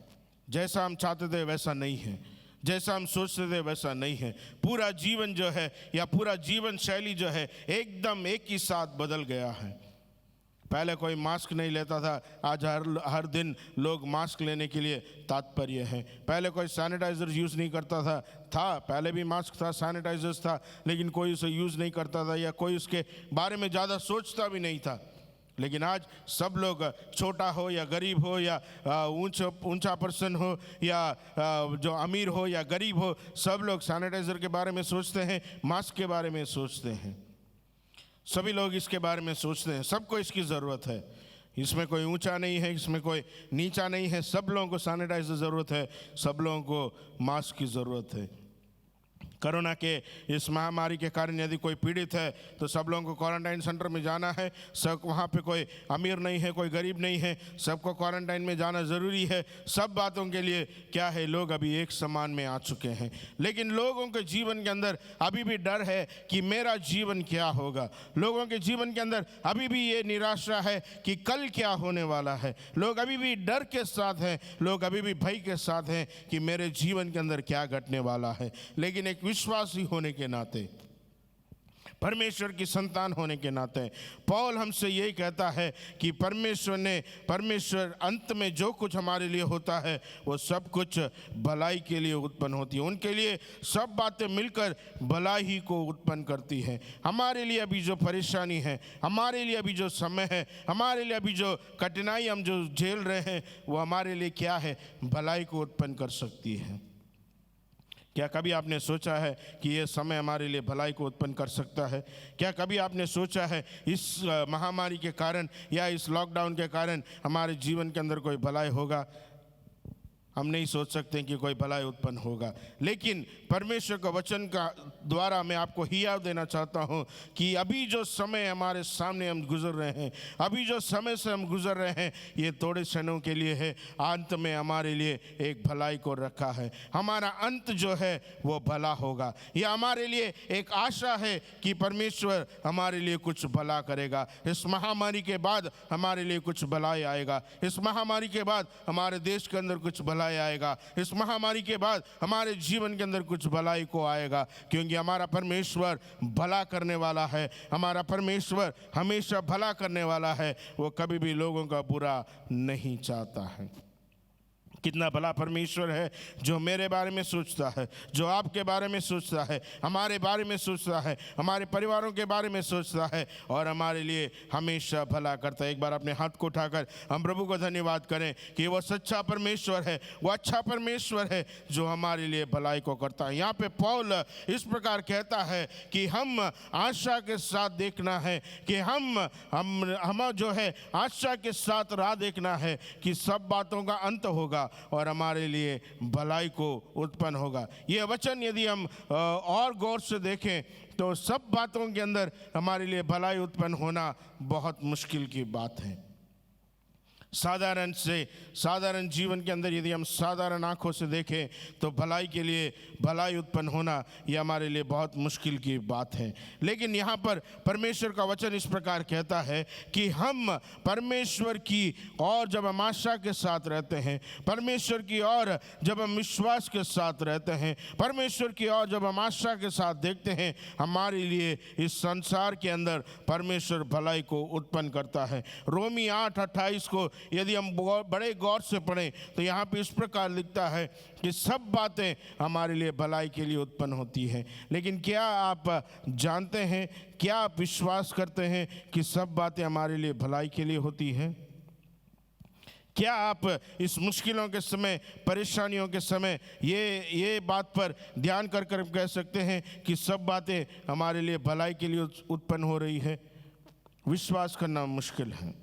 [SPEAKER 1] जैसा हम चाहते थे वैसा नहीं है, जैसा हम सोचते थे वैसा नहीं है। पूरा जीवन जो है या पूरा जीवन शैली जो है एकदम एक ही साथ बदल गया है। पहले कोई मास्क नहीं लेता था, आज हर दिन लोग मास्क लेने के लिए तात्पर्य है। पहले कोई सैनिटाइज़र यूज़ नहीं करता था पहले भी मास्क था, सैनिटाइजर्स था, लेकिन कोई उसे यूज़ नहीं करता था या कोई उसके बारे में ज़्यादा सोचता भी नहीं था। लेकिन आज सब लोग, छोटा हो या गरीब हो या ऊंचा पर्सन हो या जो अमीर हो या गरीब हो, सब लोग सैनिटाइज़र के बारे में सोचते हैं, मास्क के बारे में सोचते हैं। सभी लोग इसके बारे में सोचते हैं, सबको इसकी ज़रूरत है। इसमें कोई ऊंचा नहीं है, इसमें कोई नीचा नहीं है, सब लोगों को सैनिटाइज़र ज़रूरत है, सब लोगों को मास्क की ज़रूरत है। कोरोना के इस महामारी के कारण यदि कोई पीड़ित है तो सब लोगों को क्वारंटाइन सेंटर में जाना है। सब वहाँ पे कोई अमीर नहीं है, कोई गरीब नहीं है, सबको क्वारंटाइन में जाना ज़रूरी है। सब बातों के लिए क्या है, लोग अभी एक समान में आ चुके हैं। लेकिन लोगों के जीवन के अंदर अभी भी डर है कि मेरा जीवन क्या होगा। लोगों के जीवन के अंदर अभी भी ये निराशा है कि कल क्या होने वाला है। लोग अभी भी डर के साथ हैं, लोग अभी भी भय के साथ हैं कि मेरे जीवन के अंदर क्या घटने वाला है। लेकिन एक विश्वासी होने के नाते, परमेश्वर की संतान होने के नाते पौल हमसे यही कहता है कि परमेश्वर अंत में जो कुछ हमारे लिए होता है वो सब कुछ भलाई के लिए उत्पन्न होती है। उनके लिए सब बातें मिलकर भलाई ही को उत्पन्न करती है। हमारे लिए अभी जो परेशानी है, हमारे लिए अभी जो समय है, हमारे लिए अभी जो कठिनाई हम जो झेल रहे हैं, वो हमारे लिए क्या है, भलाई को उत्पन्न कर सकती है। क्या कभी आपने सोचा है कि ये समय हमारे लिए भलाई को उत्पन्न कर सकता है? क्या कभी आपने सोचा है इस महामारी के कारण या इस लॉकडाउन के कारण हमारे जीवन के अंदर कोई भलाई होगा? हम नहीं सोच सकते कि कोई भलाई उत्पन्न होगा। लेकिन परमेश्वर के वचन का द्वारा मैं आपको हियाव देना चाहता हूँ कि अभी जो समय हमारे सामने हम गुजर रहे हैं, अभी जो समय से हम गुजर रहे हैं, ये थोड़े क्षणों के लिए है। अंत में हमारे लिए एक भलाई को रखा है। हमारा अंत जो है वो भला होगा। ये हमारे लिए एक आशा है कि परमेश्वर हमारे लिए कुछ भला करेगा। इस महामारी के बाद हमारे लिए कुछ भलाई आएगा। इस महामारी के बाद हमारे देश के अंदर कुछ भलाई आएगा। इस महामारी के बाद हमारे जीवन के अंदर कुछ भलाई को आएगा, क्योंकि हमारा परमेश्वर भला करने वाला है। हमारा परमेश्वर हमेशा भला करने वाला है। वो कभी भी लोगों का बुरा नहीं चाहता है। कितना भला परमेश्वर है जो मेरे बारे में सोचता है, जो आपके बारे में सोचता है, हमारे बारे में सोचता है, हमारे परिवारों के बारे में सोचता है और हमारे लिए हमेशा भला करता है। एक बार अपने हाथ को उठाकर हम प्रभु को धन्यवाद करें कि वो सच्चा परमेश्वर है, वो अच्छा परमेश्वर है जो हमारे लिए भलाई को करता है। यहाँ पे पौल इस प्रकार कहता है कि हम आशा के साथ देखना है, कि हम जो है आशा के साथ राह देखना है कि सब बातों का अंत होगा और हमारे लिए भलाई को उत्पन्न होगा। यह वचन यदि हम और गौर से देखें तो सब बातों के अंदर हमारे लिए भलाई उत्पन्न होना बहुत मुश्किल की बात है। साधारण जीवन के अंदर यदि हम साधारण आंखों से देखें तो भलाई के लिए भलाई उत्पन्न होना यह हमारे लिए बहुत मुश्किल की बात है। लेकिन यहाँ पर परमेश्वर का वचन इस प्रकार कहता है कि हम परमेश्वर की और जब हम आशा के साथ रहते हैं, परमेश्वर की और जब हम विश्वास के साथ रहते हैं, परमेश्वर की और जब हम आशा के साथ देखते हैं, हमारे लिए इस संसार के अंदर परमेश्वर भलाई को उत्पन्न करता है। रोमी 8:28 को यदि हम बड़े गौर से पढ़ें तो यहाँ पे इस प्रकार लिखता है कि सब बातें हमारे लिए भलाई के लिए उत्पन्न होती हैं। लेकिन क्या आप जानते हैं, क्या आप विश्वास करते हैं कि सब बातें हमारे लिए भलाई के लिए होती हैं? क्या आप इस मुश्किलों के समय, परेशानियों के समय ये बात पर ध्यान कर कह सकते हैं कि सब बातें हमारे लिए भलाई के लिए उत्पन्न हो रही है? विश्वास करना मुश्किल है।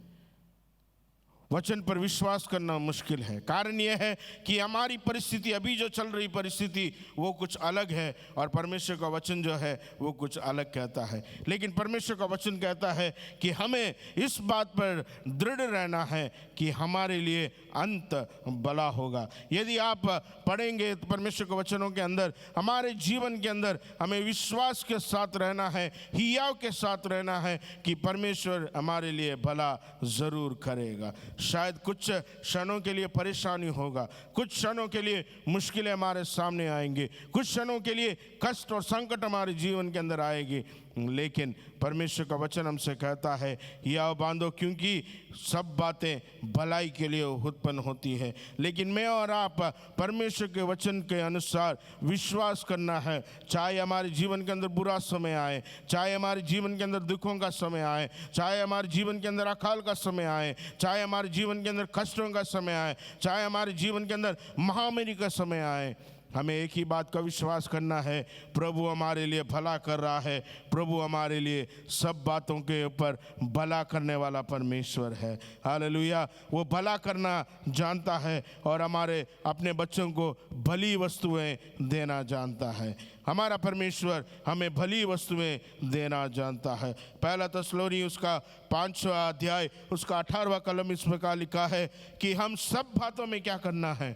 [SPEAKER 1] वचन पर विश्वास करना मुश्किल है। कारण यह है कि हमारी परिस्थिति, अभी जो चल रही परिस्थिति वो कुछ अलग है और परमेश्वर का वचन जो है वो कुछ अलग कहता है। लेकिन परमेश्वर का वचन कहता है कि हमें इस बात पर दृढ़ रहना है कि हमारे लिए अंत भला होगा। यदि आप पढ़ेंगे तो परमेश्वर के वचनों के अंदर, हमारे जीवन के अंदर हमें विश्वास के साथ रहना है, हियाव के साथ रहना है कि परमेश्वर हमारे लिए भला ज़रूर करेगा। शायद कुछ क्षणों के लिए परेशानी होगा, कुछ क्षणों के लिए मुश्किलें हमारे सामने आएंगी, कुछ क्षणों के लिए कष्ट और संकट हमारे जीवन के अंदर आएगी, लेकिन परमेश्वर का वचन हमसे कहता है हियाव बांधो, क्योंकि सब बातें भलाई के लिए उत्पन्न होती है। लेकिन मैं और आप परमेश्वर के वचन के अनुसार विश्वास करना है। चाहे हमारे जीवन के अंदर बुरा समय आए, चाहे हमारे जीवन के अंदर दुखों का समय आए, चाहे हमारे जीवन के अंदर अकाल का समय आए, चाहे हमारे जीवन के अंदर कष्टों का समय आए, चाहे हमारे जीवन के अंदर महामारी का समय आए, हमें एक ही बात का विश्वास करना है, प्रभु हमारे लिए भला कर रहा है। प्रभु हमारे लिए सब बातों के ऊपर भला करने वाला परमेश्वर है। हालेलुया। वो भला करना जानता है और हमारे अपने बच्चों को भली वस्तुएं देना जानता है। हमारा परमेश्वर हमें भली वस्तुएं देना जानता है। पहला तस्सलोनी उसका 5वां अध्याय उसका 18वां कलम इस प्रकार लिखा है कि हम सब बातों में क्या करना है,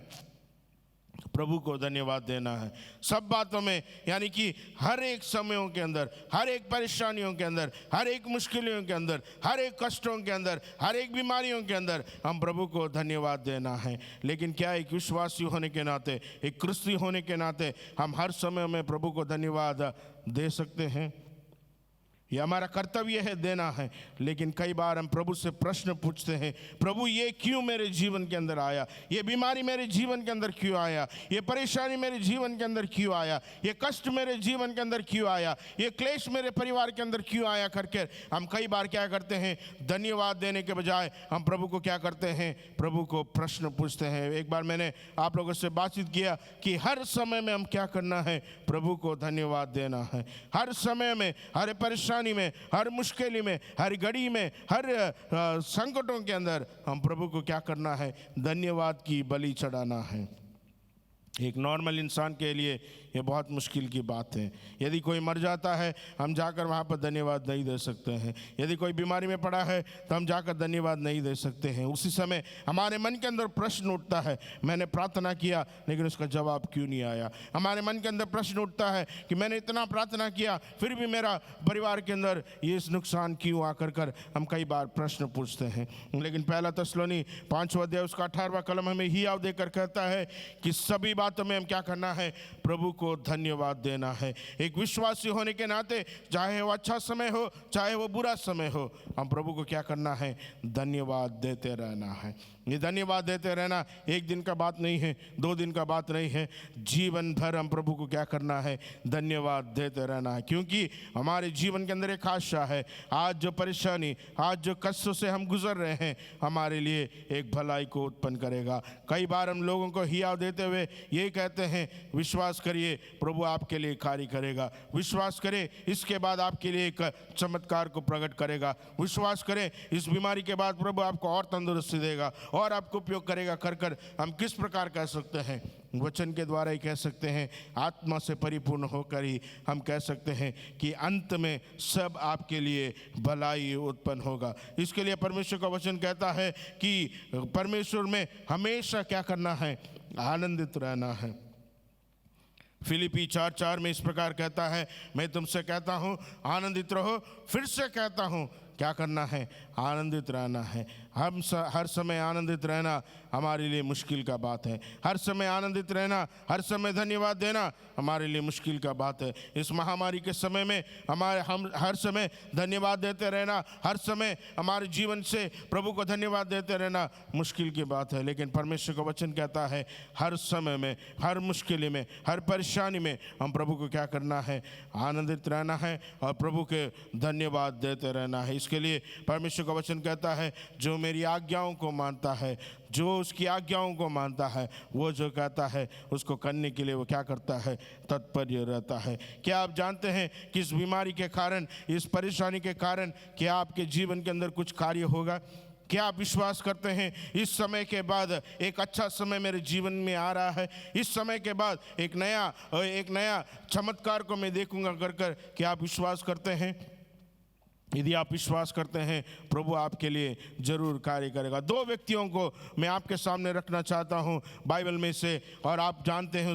[SPEAKER 1] प्रभु को धन्यवाद देना है। सब बातों में यानी कि हर एक समयों के अंदर, हर एक परेशानियों के अंदर, हर एक मुश्किलों के अंदर, हर एक कष्टों के अंदर, हर एक बीमारियों के अंदर हम प्रभु को धन्यवाद देना है। लेकिन क्या एक विश्वासी होने के नाते, एक क्रिस्ती होने के नाते हम हर समय में प्रभु को धन्यवाद दे सकते हैं? ये हमारा कर्तव्य है, देना है। लेकिन कई बार हम प्रभु से प्रश्न पूछते हैं, प्रभु ये क्यों मेरे जीवन के अंदर आया, ये बीमारी मेरे जीवन के अंदर क्यों आया, ये परेशानी मेरे जीवन के अंदर क्यों आया, ये कष्ट मेरे जीवन के अंदर क्यों आया, ये क्लेश मेरे परिवार के अंदर क्यों आया करके हम कई बार क्या करते हैं, धन्यवाद देने के बजाय हम प्रभु को क्या करते हैं, प्रभु को प्रश्न पूछते हैं। एक बार मैंने आप लोगों से बातचीत किया कि हर समय में हम क्या करना है, प्रभु को धन्यवाद देना है। हर समय में, हर परेशानी में, हर मुश्किल में, हर घड़ी में, हर संकटों के अंदर हम प्रभु को क्या करना है, धन्यवाद की बलि चढ़ाना है। एक नॉर्मल इंसान के लिए ये बहुत मुश्किल की बात है। यदि कोई मर जाता है हम जाकर वहाँ पर धन्यवाद नहीं दे सकते हैं। यदि कोई बीमारी में पड़ा है तो हम जाकर धन्यवाद नहीं दे सकते हैं। उसी समय हमारे मन के अंदर प्रश्न उठता है, मैंने प्रार्थना किया लेकिन उसका जवाब क्यों नहीं आया। हमारे मन के अंदर प्रश्न उठता है कि मैंने इतना प्रार्थना किया फिर भी मेरा परिवार के अंदर ये नुकसान क्यों आकर कर हम कई बार प्रश्न पूछते हैं। लेकिन पहला तस्सलोनी 5वां अध्याय उसका 18वां कलम हमें हियाव देकर कहता है कि सभी बातों में हम क्या करना है, प्रभु को धन्यवाद देना है। एक विश्वासी होने के नाते चाहे वो अच्छा समय हो चाहे वो बुरा समय हो, हम प्रभु को क्या करना है, धन्यवाद देते रहना है। ये धन्यवाद देते रहना एक दिन का बात नहीं है, 2 दिन का बात नहीं है, जीवन भर हम प्रभु को क्या करना है, धन्यवाद देते रहना है। क्योंकि हमारे जीवन के अंदर एक आशा है, आज जो परेशानी, आज जो कष्टों से हम गुजर रहे हैं हमारे लिए एक भलाई को उत्पन्न करेगा। कई बार हम लोगों को हियाव देते हुए यही कहते हैं, विश्वास करिए प्रभु आपके लिए कार्य करेगा, विश्वास करें इसके बाद आपके लिए एक चमत्कार को प्रकट करेगा, विश्वास करें इस बीमारी के बाद प्रभु आपको और तंदुरुस्ती देगा और आपको उपयोग करेगा। कर हम किस प्रकार कह सकते हैं, वचन के द्वारा ही कह सकते हैं, आत्मा से परिपूर्ण होकर ही हम कह सकते हैं कि अंत में सब आपके लिए भलाई उत्पन्न होगा। इसके लिए परमेश्वर का वचन कहता है कि परमेश्वर में हमेशा क्या करना है, आनंदित रहना है। फिलिपी 4:4 में इस प्रकार कहता है, मैं तुमसे कहता हूँ आनंदित रहो, फिर से कहता हूँ क्या करना है, आनंदित रहना है। हम हर समय आनंदित रहना हमारे लिए मुश्किल का बात है। हर समय आनंदित रहना, हर समय धन्यवाद देना हमारे लिए मुश्किल का बात है। इस महामारी के समय में हम हर समय धन्यवाद देते रहना, हर समय हमारे जीवन से प्रभु को धन्यवाद देते रहना मुश्किल की बात है। लेकिन परमेश्वर का वचन कहता है हर समय में, हर मुश्किल में, हर परेशानी में हम प्रभु को क्या करना है, आनंदित रहना है और प्रभु के धन्यवाद देते रहना है। इसके लिए परमेश्वर का वचन कहता है, जो मेरी आज्ञाओं को मानता है, जो उसकी आज्ञाओं को मानता है, वो जो कहता है उसको करने के लिए वो क्या करता है, तत्पर रहता है। क्या आप जानते हैं कि इस बीमारी के कारण, इस परेशानी के कारण क्या आपके जीवन के अंदर कुछ कार्य होगा? क्या आप विश्वास करते हैं इस समय के बाद एक अच्छा समय मेरे जीवन में आ रहा है, इस समय के बाद एक नया चमत्कार को मैं देखूंगा कर कर? क्या आप विश्वास करते हैं? यदि आप विश्वास करते हैं, प्रभु आपके लिए जरूर कार्य करेगा। दो व्यक्तियों को मैं आपके सामने रखना चाहता हूं बाइबल में से, और आप जानते हैं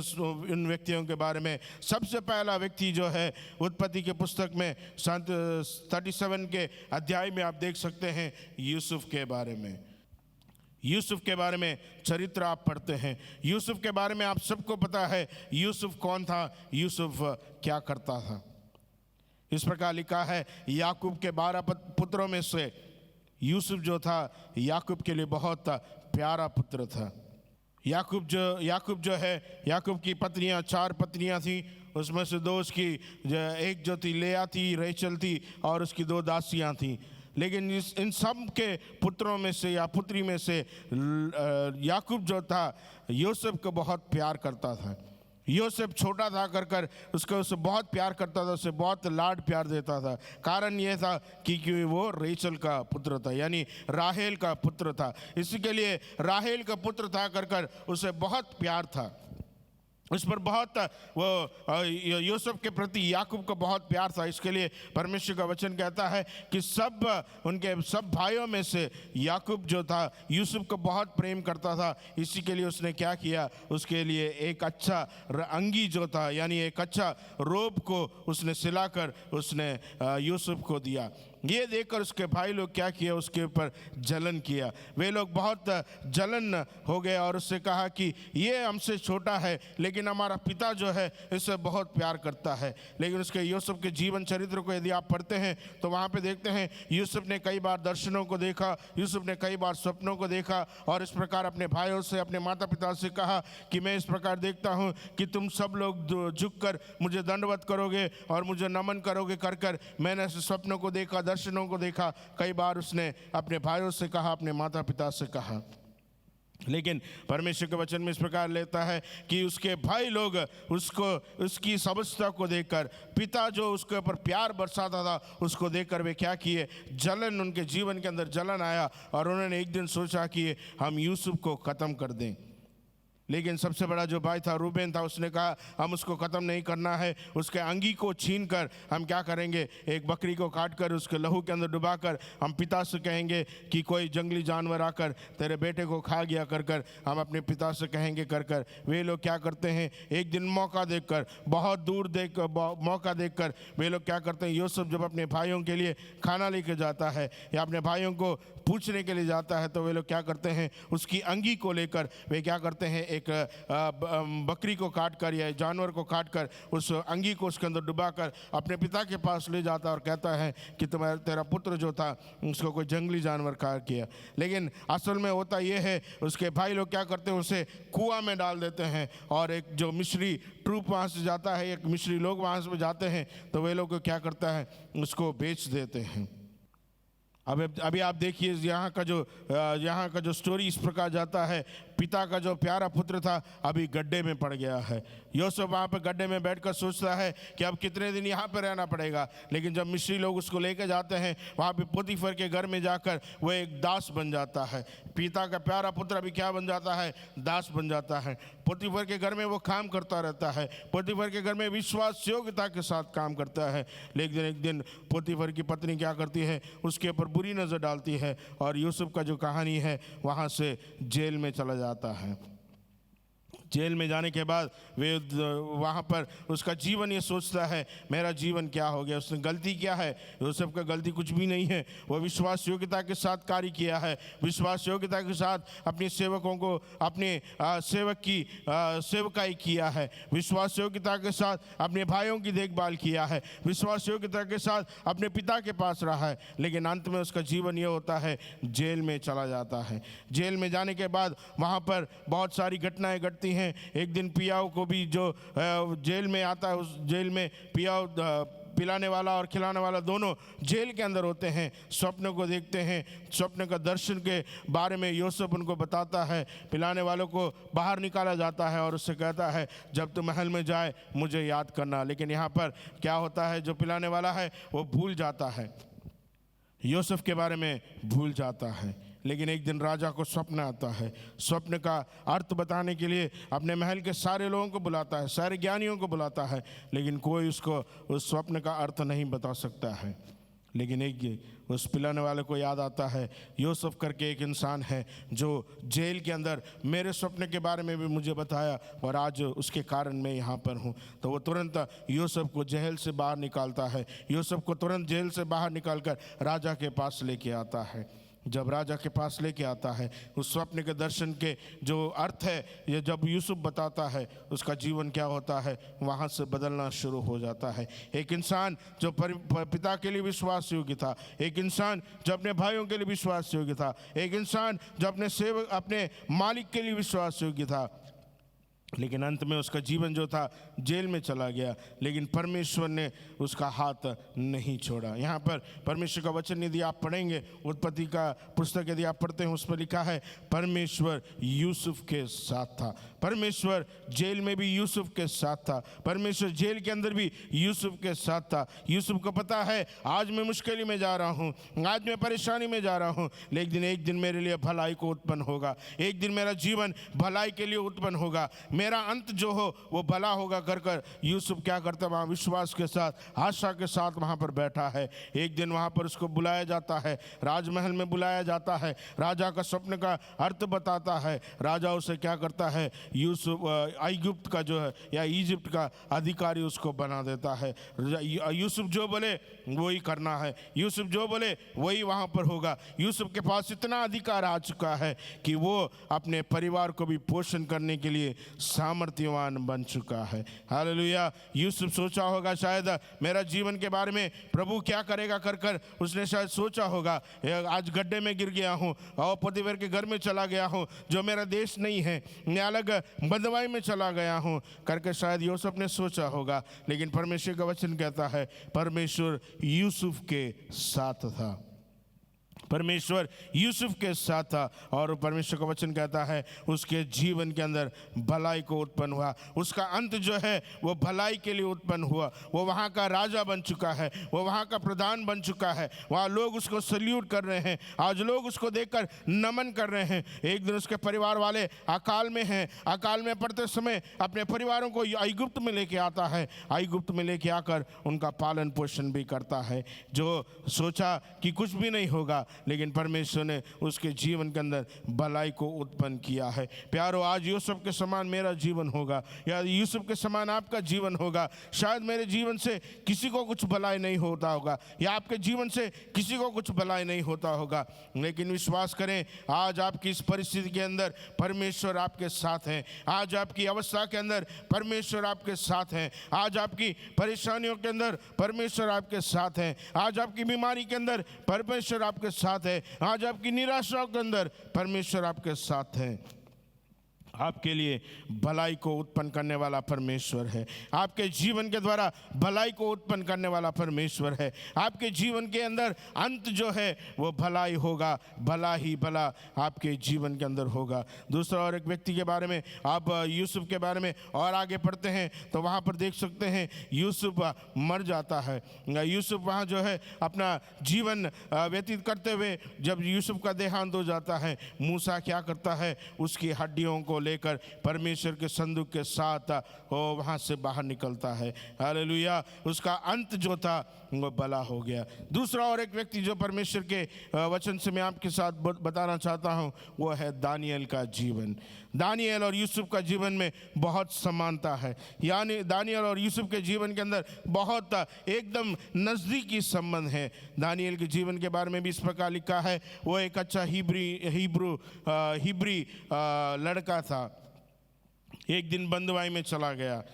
[SPEAKER 1] उन व्यक्तियों के बारे में। सबसे पहला व्यक्ति जो है, उत्पत्ति के पुस्तक में 37 के अध्याय में आप देख सकते हैं यूसुफ के बारे में। यूसुफ के बारे में चरित्र आप पढ़ते हैं, यूसुफ के बारे में आप सबको पता है यूसुफ कौन था, यूसुफ क्या करता था। इस प्रकार लिखा है, याकूब के 12 पुत्रों में से यूसुफ जो था याकूब के लिए बहुत प्यारा पुत्र था। याकूब जो है, याकूब की पत्नियां 4 पत्नियां थी, उसमें से 2 उसकी, एक जो थी लेया थी, रेचल थी, और उसकी 2 दासियां थी। लेकिन इन सब के पुत्रों में से या पुत्री में से याकूब जो था यूसुफ को बहुत प्यार करता था। यूसुफ छोटा था कर उससे बहुत प्यार करता था, उसे बहुत लाड प्यार देता था। कारण यह था कि वो रेचल का पुत्र था, यानी राहेल का पुत्र था। इसी के लिए राहेल का पुत्र था कर उसे बहुत प्यार था, उस पर बहुत वो यूसुफ के प्रति याकूब को बहुत प्यार था। इसके लिए परमेश्वर का वचन कहता है कि उनके सब भाइयों में से याकूब जो था यूसुफ को बहुत प्रेम करता था। इसी के लिए उसने क्या किया, उसके लिए एक अच्छा अंगी जो था, यानी एक अच्छा रोब को उसने सिलाकर उसने यूसुफ को दिया। ये देखकर उसके भाई लोग क्या किया, उसके ऊपर जलन किया। वे लोग बहुत जलन हो गए और उससे कहा कि ये हमसे छोटा है, लेकिन हमारा पिता जो है इससे बहुत प्यार करता है। लेकिन उसके यूसुफ के जीवन चरित्र को यदि आप पढ़ते हैं तो वहाँ पे देखते हैं यूसुफ ने कई बार दर्शनों को देखा, यूसुफ ने कई बार स्वप्नों को देखा, और इस प्रकार अपने भाइयों से, अपने माता पिता से कहा कि मैं इस प्रकार देखता हूँ कि तुम सब लोग झुक कर मुझे दंडवत करोगे और मुझे नमन करोगे कर मैंने स्वप्नों को देखा, दर्शनों को देखा। कई बार उसने अपने भाइयों से कहा, अपने माता पिता से कहा। लेकिन परमेश्वर के वचन में इस प्रकार लेता है कि उसके भाई लोग उसकी समस्या को देखकर, पिता जो उसके ऊपर प्यार बरसाता था उसको देखकर वे क्या किए, जलन, उनके जीवन के अंदर जलन आया और उन्होंने एक दिन सोचा कि हम यूसुफ को ख़त्म कर दें। लेकिन सबसे बड़ा जो भाई था रूबेन था, उसने कहा हम उसको ख़त्म नहीं करना है, उसके अंगी को छीन कर हम क्या करेंगे, एक बकरी को काट कर उसके लहू के अंदर डुबाकर हम पिता से कहेंगे कि कोई जंगली जानवर आकर तेरे बेटे को खा गया कर हम अपने पिता से कहेंगे कर वे लोग क्या करते हैं, एक दिन मौका देखकर, बहुत दूर मौका देखकर वे लोग क्या करते हैं, यूसुफ जब अपने भाइयों के लिए खाना लेके जाता है या अपने भाइयों को पूछने के लिए जाता है तो वे लोग क्या करते हैं, उसकी अंगी को लेकर वे क्या करते हैं, एक बकरी को काट कर या जानवर को काट कर उस अंगी को उसके अंदर डुबाकर अपने पिता के पास ले जाता है और कहता है कि तेरा पुत्र जो था उसको कोई जंगली जानवर खा गया। लेकिन असल में होता यह है, उसके भाई लोग क्या करते हैं, उसे कुआं में डाल देते हैं और एक जो मिस्री ट्रूप वहाँ से जाता है, एक मिस्री लोग वहाँ से जाते हैं तो वे लोग क्या करता है, उसको बेच देते हैं। अभी आप देखिए यहाँ का जो स्टोरी इस प्रकार जाता है, पिता का जो प्यारा पुत्र था अभी गड्ढे में पड़ गया है। यूसुफ वहाँ पर गड्ढे में बैठकर सोचता है कि अब कितने दिन यहाँ पर रहना पड़ेगा। लेकिन जब मिस्री लोग उसको लेकर जाते हैं वहाँ पे पोतीफर के घर में जाकर वो एक दास बन जाता है। पिता का प्यारा पुत्र अभी क्या बन जाता है, दास बन जाता है। पोतीफर के घर में वो काम करता रहता है, पोतीफर के घर में विश्वास योग्यता के साथ काम करता है। लेकिन एक दिन पोतीफर की पत्नी क्या करती है, उसके ऊपर बुरी नज़र डालती है और यूसुफ का जो कहानी है वहाँ से जेल में चला जाता है। जेल में जाने के बाद वे वहाँ पर उसका जीवन ये सोचता है मेरा जीवन क्या हो गया, उसने गलती क्या है। यूसुफ का गलती कुछ भी नहीं है, वो विश्वास योग्यता के साथ कार्य किया है, विश्वास योग्यता के साथ अपने सेवकों को, अपने सेवक की सेवकाई किया है, विश्वास योग्यता के साथ अपने भाइयों की देखभाल किया है, विश्वास योग्यता के साथ अपने पिता के पास रहा है। लेकिन अंत में उसका जीवन ये होता है, जेल में चला जाता है। जेल में जाने के बाद वहाँ पर बहुत सारी घटनाएं घटती हैं। एक दिन पियाऊ को भी जो जेल में आता है, उस जेल में पियाऊ पिलाने वाला और खिलाने वाला दोनों जेल के अंदर होते हैं, स्वप्न को देखते हैं। स्वप्न का दर्शन के बारे में यूसुफ उनको बताता है। पिलाने वालों को बाहर निकाला जाता है और उससे कहता है जब तू महल में जाए मुझे याद करना। लेकिन यहाँ पर क्या होता है, जो पिलाने वाला है वो भूल जाता है, यूसुफ के बारे में भूल जाता है। लेकिन एक दिन राजा को स्वप्न आता है। स्वप्न का अर्थ बताने के लिए अपने महल के सारे लोगों को बुलाता है, सारे ज्ञानियों को बुलाता है, लेकिन कोई उसको उस स्वप्न का अर्थ नहीं बता सकता है। लेकिन एक उस पिलाने वाले को याद आता है, यूसुफ करके एक इंसान है जो जेल के अंदर मेरे स्वप्न के बारे में भी मुझे बताया और आज उसके कारण मैं यहाँ पर हूँ। तो वो तुरंत यूसुफ को जेल से बाहर निकालता है, यूसुफ को तुरंत जेल से बाहर निकालकर राजा के पास लेके आता है। जब राजा के पास लेके आता है, उस स्वप्न के दर्शन के जो अर्थ है ये जब यूसुफ बताता है, उसका जीवन क्या होता है वहाँ से बदलना शुरू हो जाता है। एक इंसान जो पिता के लिए विश्वास योग्य था, एक इंसान जो अपने भाइयों के लिए विश्वास योग्य था, एक इंसान जो अपने सेवक अपने मालिक के लिए विश्वास योग्य था, लेकिन अंत में उसका जीवन जो था जेल में चला गया, लेकिन परमेश्वर ने उसका हाथ नहीं छोड़ा। यहाँ पर परमेश्वर का वचन यदि आप पढ़ेंगे, उत्पत्ति का पुस्तक यदि आप पढ़ते हैं, उस पर लिखा है परमेश्वर यूसुफ के साथ था। परमेश्वर जेल में भी यूसुफ के साथ था, परमेश्वर जेल के अंदर भी यूसुफ के साथ था। यूसुफ को पता है आज मैं मुश्किल में जा रहा हूँ, आज मैं परेशानी में जा रहा हूँ, लेकिन एक दिन मेरे लिए भलाई को उत्पन्न होगा, एक दिन मेरा जीवन भलाई के लिए उत्पन्न होगा, मेरा अंत जो हो वो भला होगा कर यूसुफ क्या करता है, वहाँ विश्वास के साथ आशा के साथ वहाँ पर बैठा है। एक दिन वहाँ पर उसको बुलाया जाता है, राजमहल में बुलाया जाता है, राजा का स्वप्न का अर्थ बताता है। राजा उसे क्या करता है, यूसुफ इजिप्ट का जो है या इजिप्ट का अधिकारी उसको बना देता है। यूसुफ जो बोले वही करना है, यूसुफ जो बोले वही वहाँ पर होगा। यूसुफ के पास इतना अधिकार आ चुका है कि वो अपने परिवार को भी पोषण करने के लिए सामर्थ्यवान बन चुका है। हालेलुया। यूसुफ सोचा होगा शायद मेरा जीवन के बारे में प्रभु क्या करेगा कर उसने शायद सोचा होगा आज गड्ढे में गिर गया हूँ और पोतीफर के घर में चला गया हूँ, जो मेरा देश नहीं है, मैं अलग बंदवाई में चला गया हूँ करके शायद यूसुफ ने सोचा होगा। लेकिन परमेश्वर का वचन कहता है परमेश्वर यूसुफ के साथ था, परमेश्वर यूसुफ के साथ था और परमेश्वर का वचन कहता है उसके जीवन के अंदर भलाई को उत्पन्न हुआ। उसका अंत जो है वो भलाई के लिए उत्पन्न हुआ। वो वहाँ का राजा बन चुका है, वो वहाँ का प्रधान बन चुका है, वहाँ लोग उसको सल्यूट कर रहे हैं, आज लोग उसको देखकर नमन कर रहे हैं। एक दिन उसके परिवार वाले अकाल में हैं, अकाल में पड़ते समय अपने परिवारों को इजिप्ट में लेके आता है, इजिप्ट में लेके आकर उनका पालन पोषण भी करता है। जो सोचा कि कुछ भी नहीं होगा, लेकिन परमेश्वर ने उसके जीवन के अंदर भलाई को उत्पन्न किया है। प्यारो, आज यूसुफ के समान मेरा जीवन होगा या यूसुफ के समान आपका जीवन होगा। शायद मेरे जीवन से किसी को कुछ भलाई नहीं होता होगा या आपके जीवन से किसी को कुछ भलाई नहीं होता होगा, लेकिन विश्वास करें आज आपकी इस परिस्थिति के अंदर परमेश्वर आपके साथ हैं। आज आपकी अवस्था के अंदर परमेश्वर आपके साथ हैं। आज आपकी परेशानियों के अंदर परमेश्वर आपके साथ हैं। आज आपकी बीमारी के अंदर परमेश्वर आपके साथ है। आज आपकी निराशा के अंदर परमेश्वर आपके साथ है। आपके लिए भलाई को उत्पन्न करने वाला परमेश्वर है। आपके जीवन के द्वारा भलाई को उत्पन्न करने वाला परमेश्वर है। आपके जीवन के अंदर अंत जो है वो भलाई होगा, भला ही भला आपके जीवन के अंदर होगा। दूसरा और एक व्यक्ति के बारे में आप यूसुफ के बारे में और आगे पढ़ते हैं तो वहाँ पर देख सकते हैं यूसुफ मर जाता है। यूसुफ वहाँ जो है अपना जीवन व्यतीत करते हुए जब यूसुफ का देहांत हो जाता है, मूसा क्या करता है, उसकी हड्डियों को लेकर परमेश्वर के संदूक के साथ वो वहाँ से बाहर निकलता है। हालेलुया। उसका अंत जो था वो भला हो गया। दूसरा और एक व्यक्ति जो परमेश्वर के वचन से मैं आपके साथ बताना चाहता हूँ वो है दानियल का जीवन। दानियल और यूसुफ का जीवन में बहुत समानता है, यानी दानियल और यूसुफ के जीवन के अंदर बहुत एकदम नज़दीकी संबंध है। दानियल के जीवन के बारे में भी इस प्रकार लिखा है, वो एक अच्छा हिब्री लड़का था। एक दिन बंदवाई में चला गया।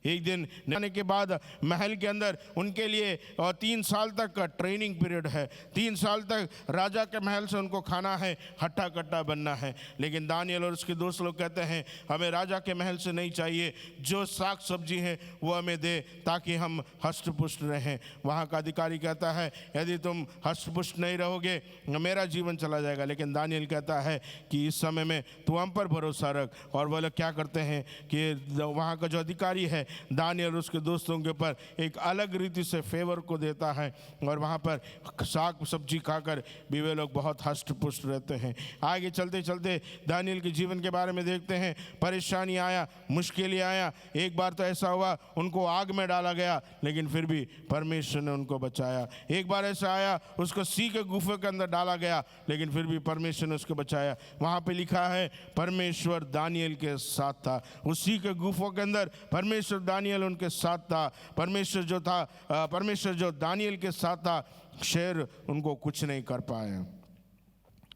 [SPEAKER 1] एक दिन आने के बाद महल के अंदर उनके लिए 3 साल तक का ट्रेनिंग पीरियड है। 3 साल तक राजा के महल से उनको खाना है, हट्टा कट्टा बनना है। लेकिन दानियल और उसके दोस्त लोग कहते हैं हमें राजा के महल से नहीं चाहिए, जो साग सब्जी है वो हमें दे ताकि हम हष्ट पुष्ट रहें। वहाँ का अधिकारी कहता है यदि तुम हष्ट पुष्ट नहीं रहोगे मेरा जीवन चला जाएगा। लेकिन दानियल कहता है कि इस समय में तू हम पर भरोसा रख। और वो लोग क्या करते हैं कि वहाँ का जो अधिकारी है दानियल उसके दोस्तों के ऊपर एक अलग रीति से फेवर को देता है और वहाँ पर साग सब्जी खाकर भी वे लोग बहुत हष्ट पुष्ट रहते हैं। आगे चलते चलते दानियल के जीवन के बारे में देखते हैं। परेशानी आया, मुश्किलें आया। एक बार तो ऐसा हुआ उनको आग में डाला गया, लेकिन फिर भी परमेश्वर ने उनको बचाया। एक बार ऐसा आया उसको सी के गुफे के अंदर डाला गया, लेकिन फिर भी परमेश्वर ने उसको बचाया। वहाँ पे लिखा है परमेश्वर दानियल के साथ था। उसी के गुफों के अंदर परमेश्वर दानियल उनके साथ था। परमेश्वर जो दानियल के साथ था, शेर उनको कुछ नहीं कर पाए।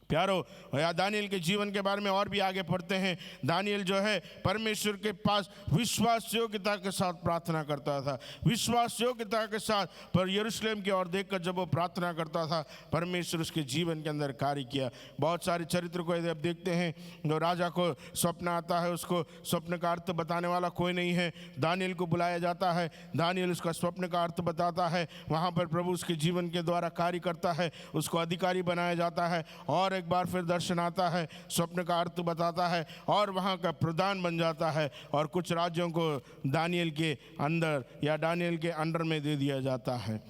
[SPEAKER 1] प्यारो, या दानियल के जीवन के बारे में और भी आगे पढ़ते हैं। दानियल जो है परमेश्वर के पास विश्वास योग्यता के साथ प्रार्थना करता था। विश्वास योग्यता के साथ पर यरूशलेम की ओर देखकर जब वो प्रार्थना करता था, परमेश्वर उसके जीवन के अंदर कार्य किया। बहुत सारे चरित्र को यदि आप देखते हैं, जो राजा को स्वप्न आता है, उसको स्वप्न का अर्थ बताने वाला कोई नहीं है। दानियल को बुलाया जाता है, दानियल उसका स्वप्न का अर्थ बताता है। वहाँ पर प्रभु उसके जीवन के द्वारा कार्य करता है, उसको अधिकारी बनाया जाता है। और एक बार फिर दर्शन आता है, स्वप्न का अर्थ बताता है और वहाँ का प्रधान बन जाता है और कुछ राज्यों को दानियल के अंदर या दानियल के अंडर में दे दिया जाता है।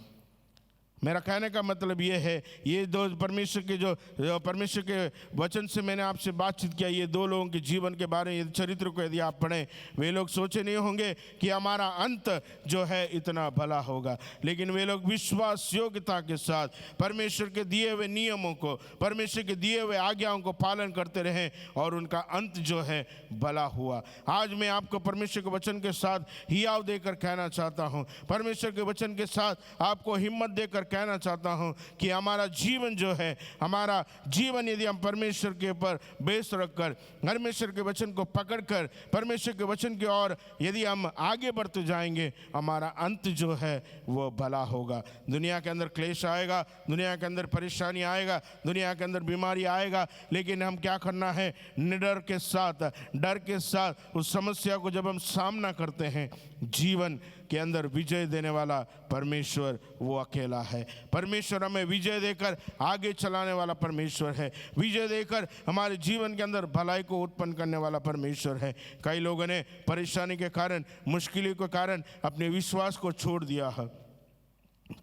[SPEAKER 1] मेरा कहने का मतलब ये है, ये दो परमेश्वर के वचन से मैंने आपसे बातचीत किया। ये दो लोगों के जीवन के बारे में चरित्र को यदि आप पढ़ें, वे लोग सोचे नहीं होंगे कि हमारा अंत जो है इतना भला होगा, लेकिन वे लोग विश्वास योग्यता के साथ परमेश्वर के दिए हुए नियमों को, परमेश्वर के दिए हुए आज्ञाओं को पालन करते रहे और उनका अंत जो है भला हुआ। आज मैं आपको परमेश्वर के वचन के साथ हियाव देकर कहना चाहता हूँ, परमेश्वर के वचन के साथ आपको हिम्मत देकर कहना चाहता हूं कि हमारा जीवन जो है, हमारा जीवन यदि हम परमेश्वर के ऊपर बेस रखकर, परमेश्वर के वचन को पकड़कर, परमेश्वर के वचन की ओर यदि हम आगे बढ़ते जाएंगे, हमारा अंत जो है वो भला होगा। दुनिया के अंदर क्लेश आएगा, दुनिया के अंदर परेशानी आएगा, दुनिया के अंदर बीमारी आएगा, लेकिन हम क्या करना है, निडर के साथ, डर के साथ उस समस्या को जब हम सामना करते हैं, जीवन के अंदर विजय देने वाला परमेश्वर वो अकेला है। परमेश्वर हमें विजय देकर आगे चलाने वाला परमेश्वर है, विजय देकर हमारे जीवन के अंदर भलाई को उत्पन्न करने वाला परमेश्वर है। कई लोगों ने परेशानी के कारण, मुश्किलों के कारण अपने विश्वास को छोड़ दिया है।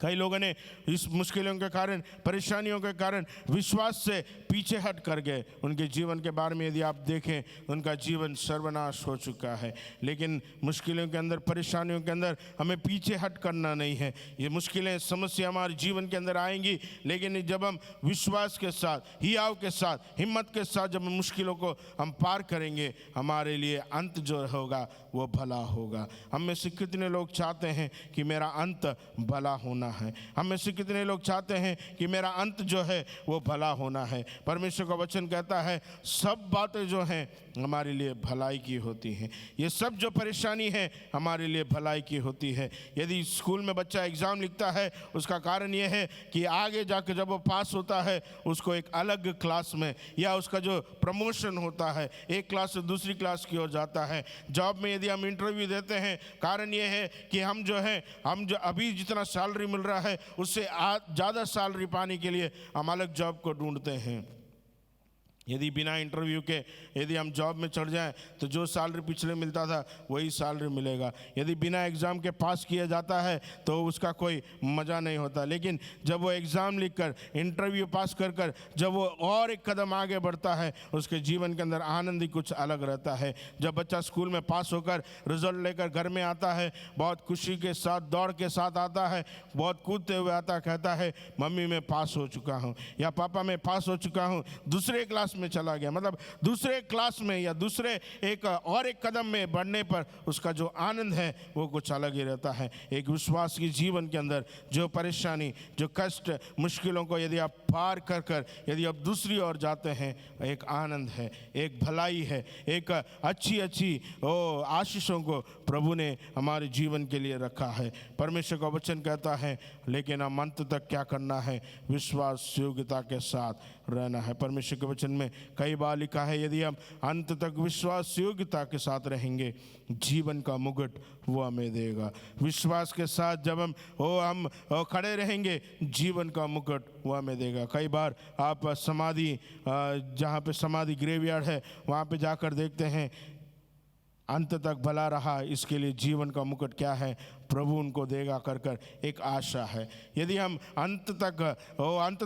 [SPEAKER 1] कई लोगों ने इस मुश्किलों के कारण, परेशानियों के कारण विश्वास से पीछे हट कर गए। उनके जीवन के बारे में यदि आप देखें, उनका जीवन सर्वनाश हो चुका है। लेकिन मुश्किलों के अंदर, परेशानियों के अंदर हमें पीछे हट करना नहीं है। ये मुश्किलें, समस्या हमारे जीवन के अंदर आएंगी, लेकिन जब हम विश्वास के साथ, हियाव के साथ, हिम्मत के साथ जब मुश्किलों को हम पार करेंगे, हमारे लिए अंत जो होगा वो भला होगा। हम में से कितने लोग चाहते हैं कि मेरा अंत भला होना है? हम में से कितने लोग चाहते हैं कि मेरा अंत जो है वो भला होना है? परमेश्वर का वचन कहता है सब बातें जो हैं हमारे लिए भलाई की होती हैं। ये सब जो परेशानी है हमारे लिए भलाई की होती है। यदि स्कूल में बच्चा एग्ज़ाम लिखता है, उसका कारण ये है कि आगे जाकर जब वो पास होता है, उसको एक अलग क्लास में, या उसका जो प्रमोशन होता है, एक क्लास से दूसरी क्लास की ओर जाता है। जॉब में यदि हम इंटरव्यू देते हैं, कारण ये है कि हम जो अभी जितना सैलरी मिल रहा है उससे ज़्यादा सैलरी पाने के लिए हम अलग जॉब को ढूंढते हैं। यदि बिना इंटरव्यू के यदि हम जॉब में चढ़ जाएं तो जो सैलरी पिछले मिलता था वही सैलरी मिलेगा। यदि बिना एग्ज़ाम के पास किया जाता है तो उसका कोई मज़ा नहीं होता। लेकिन जब वो एग्ज़ाम लिखकर, इंटरव्यू पास कर जब वो और एक कदम आगे बढ़ता है, उसके जीवन के अंदर आनंद ही कुछ अलग रहता है। जब बच्चा स्कूल में पास होकर रिजल्ट लेकर घर में आता है, बहुत खुशी के साथ, दौड़ के साथ आता है, बहुत कूदते हुए आता, कहता है मम्मी मैं पास हो चुका हूँ, या पापा मैं पास हो चुका हूँ, दूसरे क्लास में चला गया। मतलब दूसरे क्लास में या दूसरे एक कदम में बढ़ने पर उसका जो आनंद है वो कुछ अलग ही रहता है। एक विश्वास के जीवन के अंदर जो परेशानी, जो कष्ट, मुश्किलों को यदि आप पार कर यदि आप दूसरी ओर जाते हैं, एक आनंद है, एक भलाई है, एक अच्छी आशीषों को प्रभु ने हमारे जीवन के लिए रखा है। परमेश्वर का वचन कहता है लेकिन हम अंत तक क्या करना है? विश्वास योग्यता के साथ रहना है। परमेश्वर के वचन में कई बार लिखा है यदि हम अंत तक विश्वास योग्यता के साथ रहेंगे, जीवन का मुकुट वो हमें देगा। विश्वास के साथ जब हम खड़े रहेंगे, जीवन का मुकुट वो हमें देगा। कई बार आप समाधि, जहाँ पे समाधि ग्रेवयार्ड है, वहाँ पे जाकर देखते हैं अंत तक भला रहा, इसके लिए जीवन का मुकुट क्या है, प्रभु उनको देगा कर कर एक आशा है। यदि हम अंत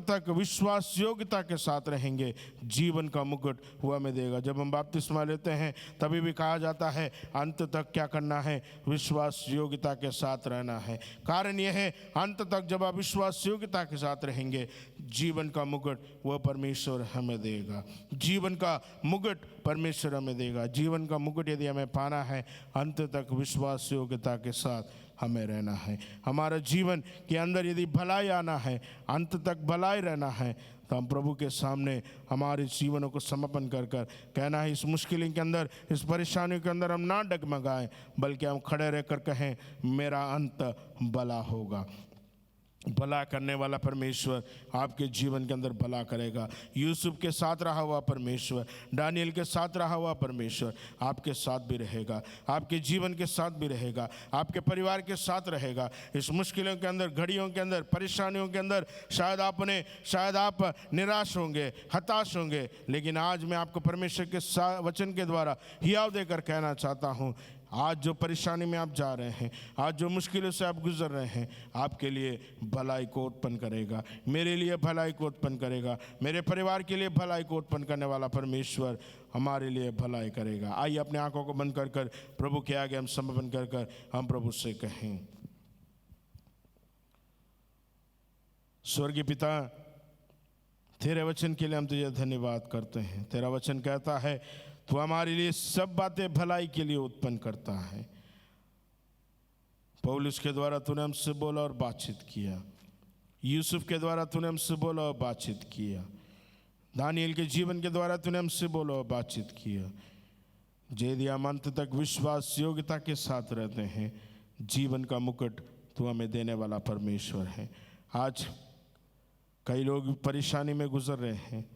[SPEAKER 1] तक विश्वास योग्यता के साथ रहेंगे, जीवन का मुकुट वो हमें देगा। जब हम बपतिस्मा लेते हैं तभी भी कहा जाता है अंत तक क्या करना है, विश्वास योग्यता के साथ रहना है। कारण यह है, अंत तक जब आप विश्वास योग्यता के साथ रहेंगे, जीवन का मुकुट वह परमेश्वर हमें देगा। जीवन का मुकुट परमेश्वर हमें देगा। जीवन का मुकुट यदि हमें पाना है, अंत तक विश्वास योग्यता के साथ हमें रहना है। हमारा जीवन के अंदर यदि भलाई आना है, अंत तक भलाई रहना है, तो हम प्रभु के सामने हमारे जीवनों को समर्पण कर कर कहना है, इस मुश्किल के अंदर, इस परेशानियों के अंदर हम ना डगमगाएं, बल्कि हम खड़े रहकर कहें मेरा अंत भला होगा। भला करने वाला परमेश्वर आपके जीवन के अंदर भला करेगा। यूसुफ के साथ रहा हुआ परमेश्वर, दानियल के साथ रहा हुआ परमेश्वर आपके साथ भी रहेगा, आपके जीवन के साथ भी रहेगा, आपके परिवार के साथ रहेगा। इस मुश्किलों के अंदर, घड़ियों के अंदर, परेशानियों के अंदर शायद आप निराश होंगे, हताश होंगे, लेकिन आज मैं आपको परमेश्वर के वचन के द्वारा हियाव देकर कहना चाहता हूँ, आज जो परेशानी में आप जा रहे हैं, आज जो मुश्किलों से आप गुजर रहे हैं, आपके लिए भलाई को उत्पन्न करेगा, मेरे लिए भलाई को उत्पन्न करेगा, मेरे परिवार के लिए भलाई को उत्पन्न करने वाला परमेश्वर हमारे लिए भलाई करेगा। आइए अपने आंखों को बंद कर कर प्रभु के आगे हम समर्पण कर कर हम प्रभु से कहें, स्वर्गीय पिता, तेरे वचन के लिए हम तुझे धन्यवाद करते हैं। तेरा वचन कहता है तू हमारे लिए सब बातें भलाई के लिए उत्पन्न करता है। पौलुस के द्वारा तूने हमसे बोला और बातचीत किया, यूसुफ के द्वारा तूने हमसे बोला और बातचीत किया, दानियल के जीवन के द्वारा तूने हमसे बोला और बातचीत किया। यदि हम अंत तक विश्वास योग्यता के साथ रहते हैं, जीवन का मुकुट तू हमें देने वाला परमेश्वर है। आज कई लोग परेशानी में गुजर रहे हैं,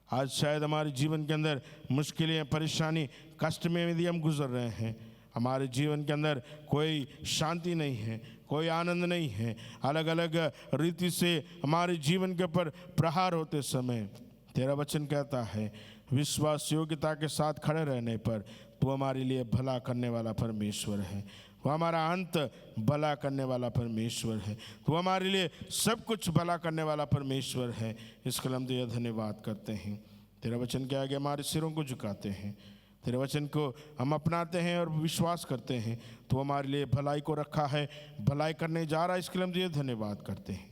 [SPEAKER 1] आज शायद हमारे जीवन के अंदर मुश्किलें, परेशानी, कष्ट में यदि हम गुजर रहे हैं, हमारे जीवन के अंदर कोई शांति नहीं है, कोई आनंद नहीं है, अलग अलग रीति से हमारे जीवन के ऊपर प्रहार होते समय तेरा वचन कहता है विश्वास योग्यता के साथ खड़े रहने पर तू हमारे लिए भला करने वाला परमेश्वर है। वो हमारा अंत भला करने वाला परमेश्वर है। तो हमारे लिए सब कुछ भला करने वाला परमेश्वर है। इसके लिए हम तुझे धन्यवाद करते हैं। तेरा वचन के आगे हमारे सिरों को झुकाते हैं, तेरे वचन को हम अपनाते हैं और विश्वास करते हैं। तो हमारे लिए भलाई को रखा है, भलाई करने जा रहा है। इसके लिए हम तुझे धन्यवाद करते हैं।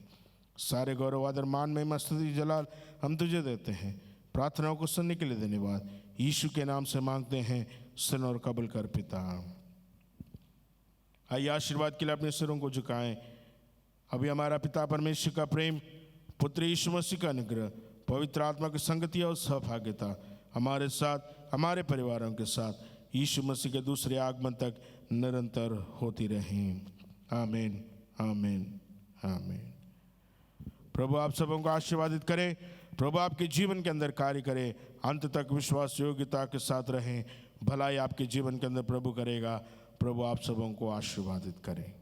[SPEAKER 1] सारे गौरव, आदर, मान में स्तुति जलाल हम तुझे देते हैं। प्रार्थनाओं को सुनने के लिए धन्यवाद। यीशु के नाम से मांगते हैं, सुन और कबूल कर पिता। आइए आशीर्वाद के लिए अपने सिरों को झुकाएं। अभी हमारा पिता परमेश्वर का प्रेम, पुत्र यीशु मसीह का अनुग्रह, पवित्र आत्मा की संगति और सहभागिता हमारे साथ, हमारे परिवारों के साथ यीशु मसीह के दूसरे आगमन तक निरंतर होती रहें। आमीन, आमीन, आमीन। प्रभु आप सबों को आशीर्वादित करें। प्रभु आपके जीवन के अंदर कार्य करें। अंत तक विश्वास योग्यता के साथ रहें। भलाई आपके जीवन के अंदर प्रभु करेगा। प्रभु आप सबों को आशीर्वादित करें।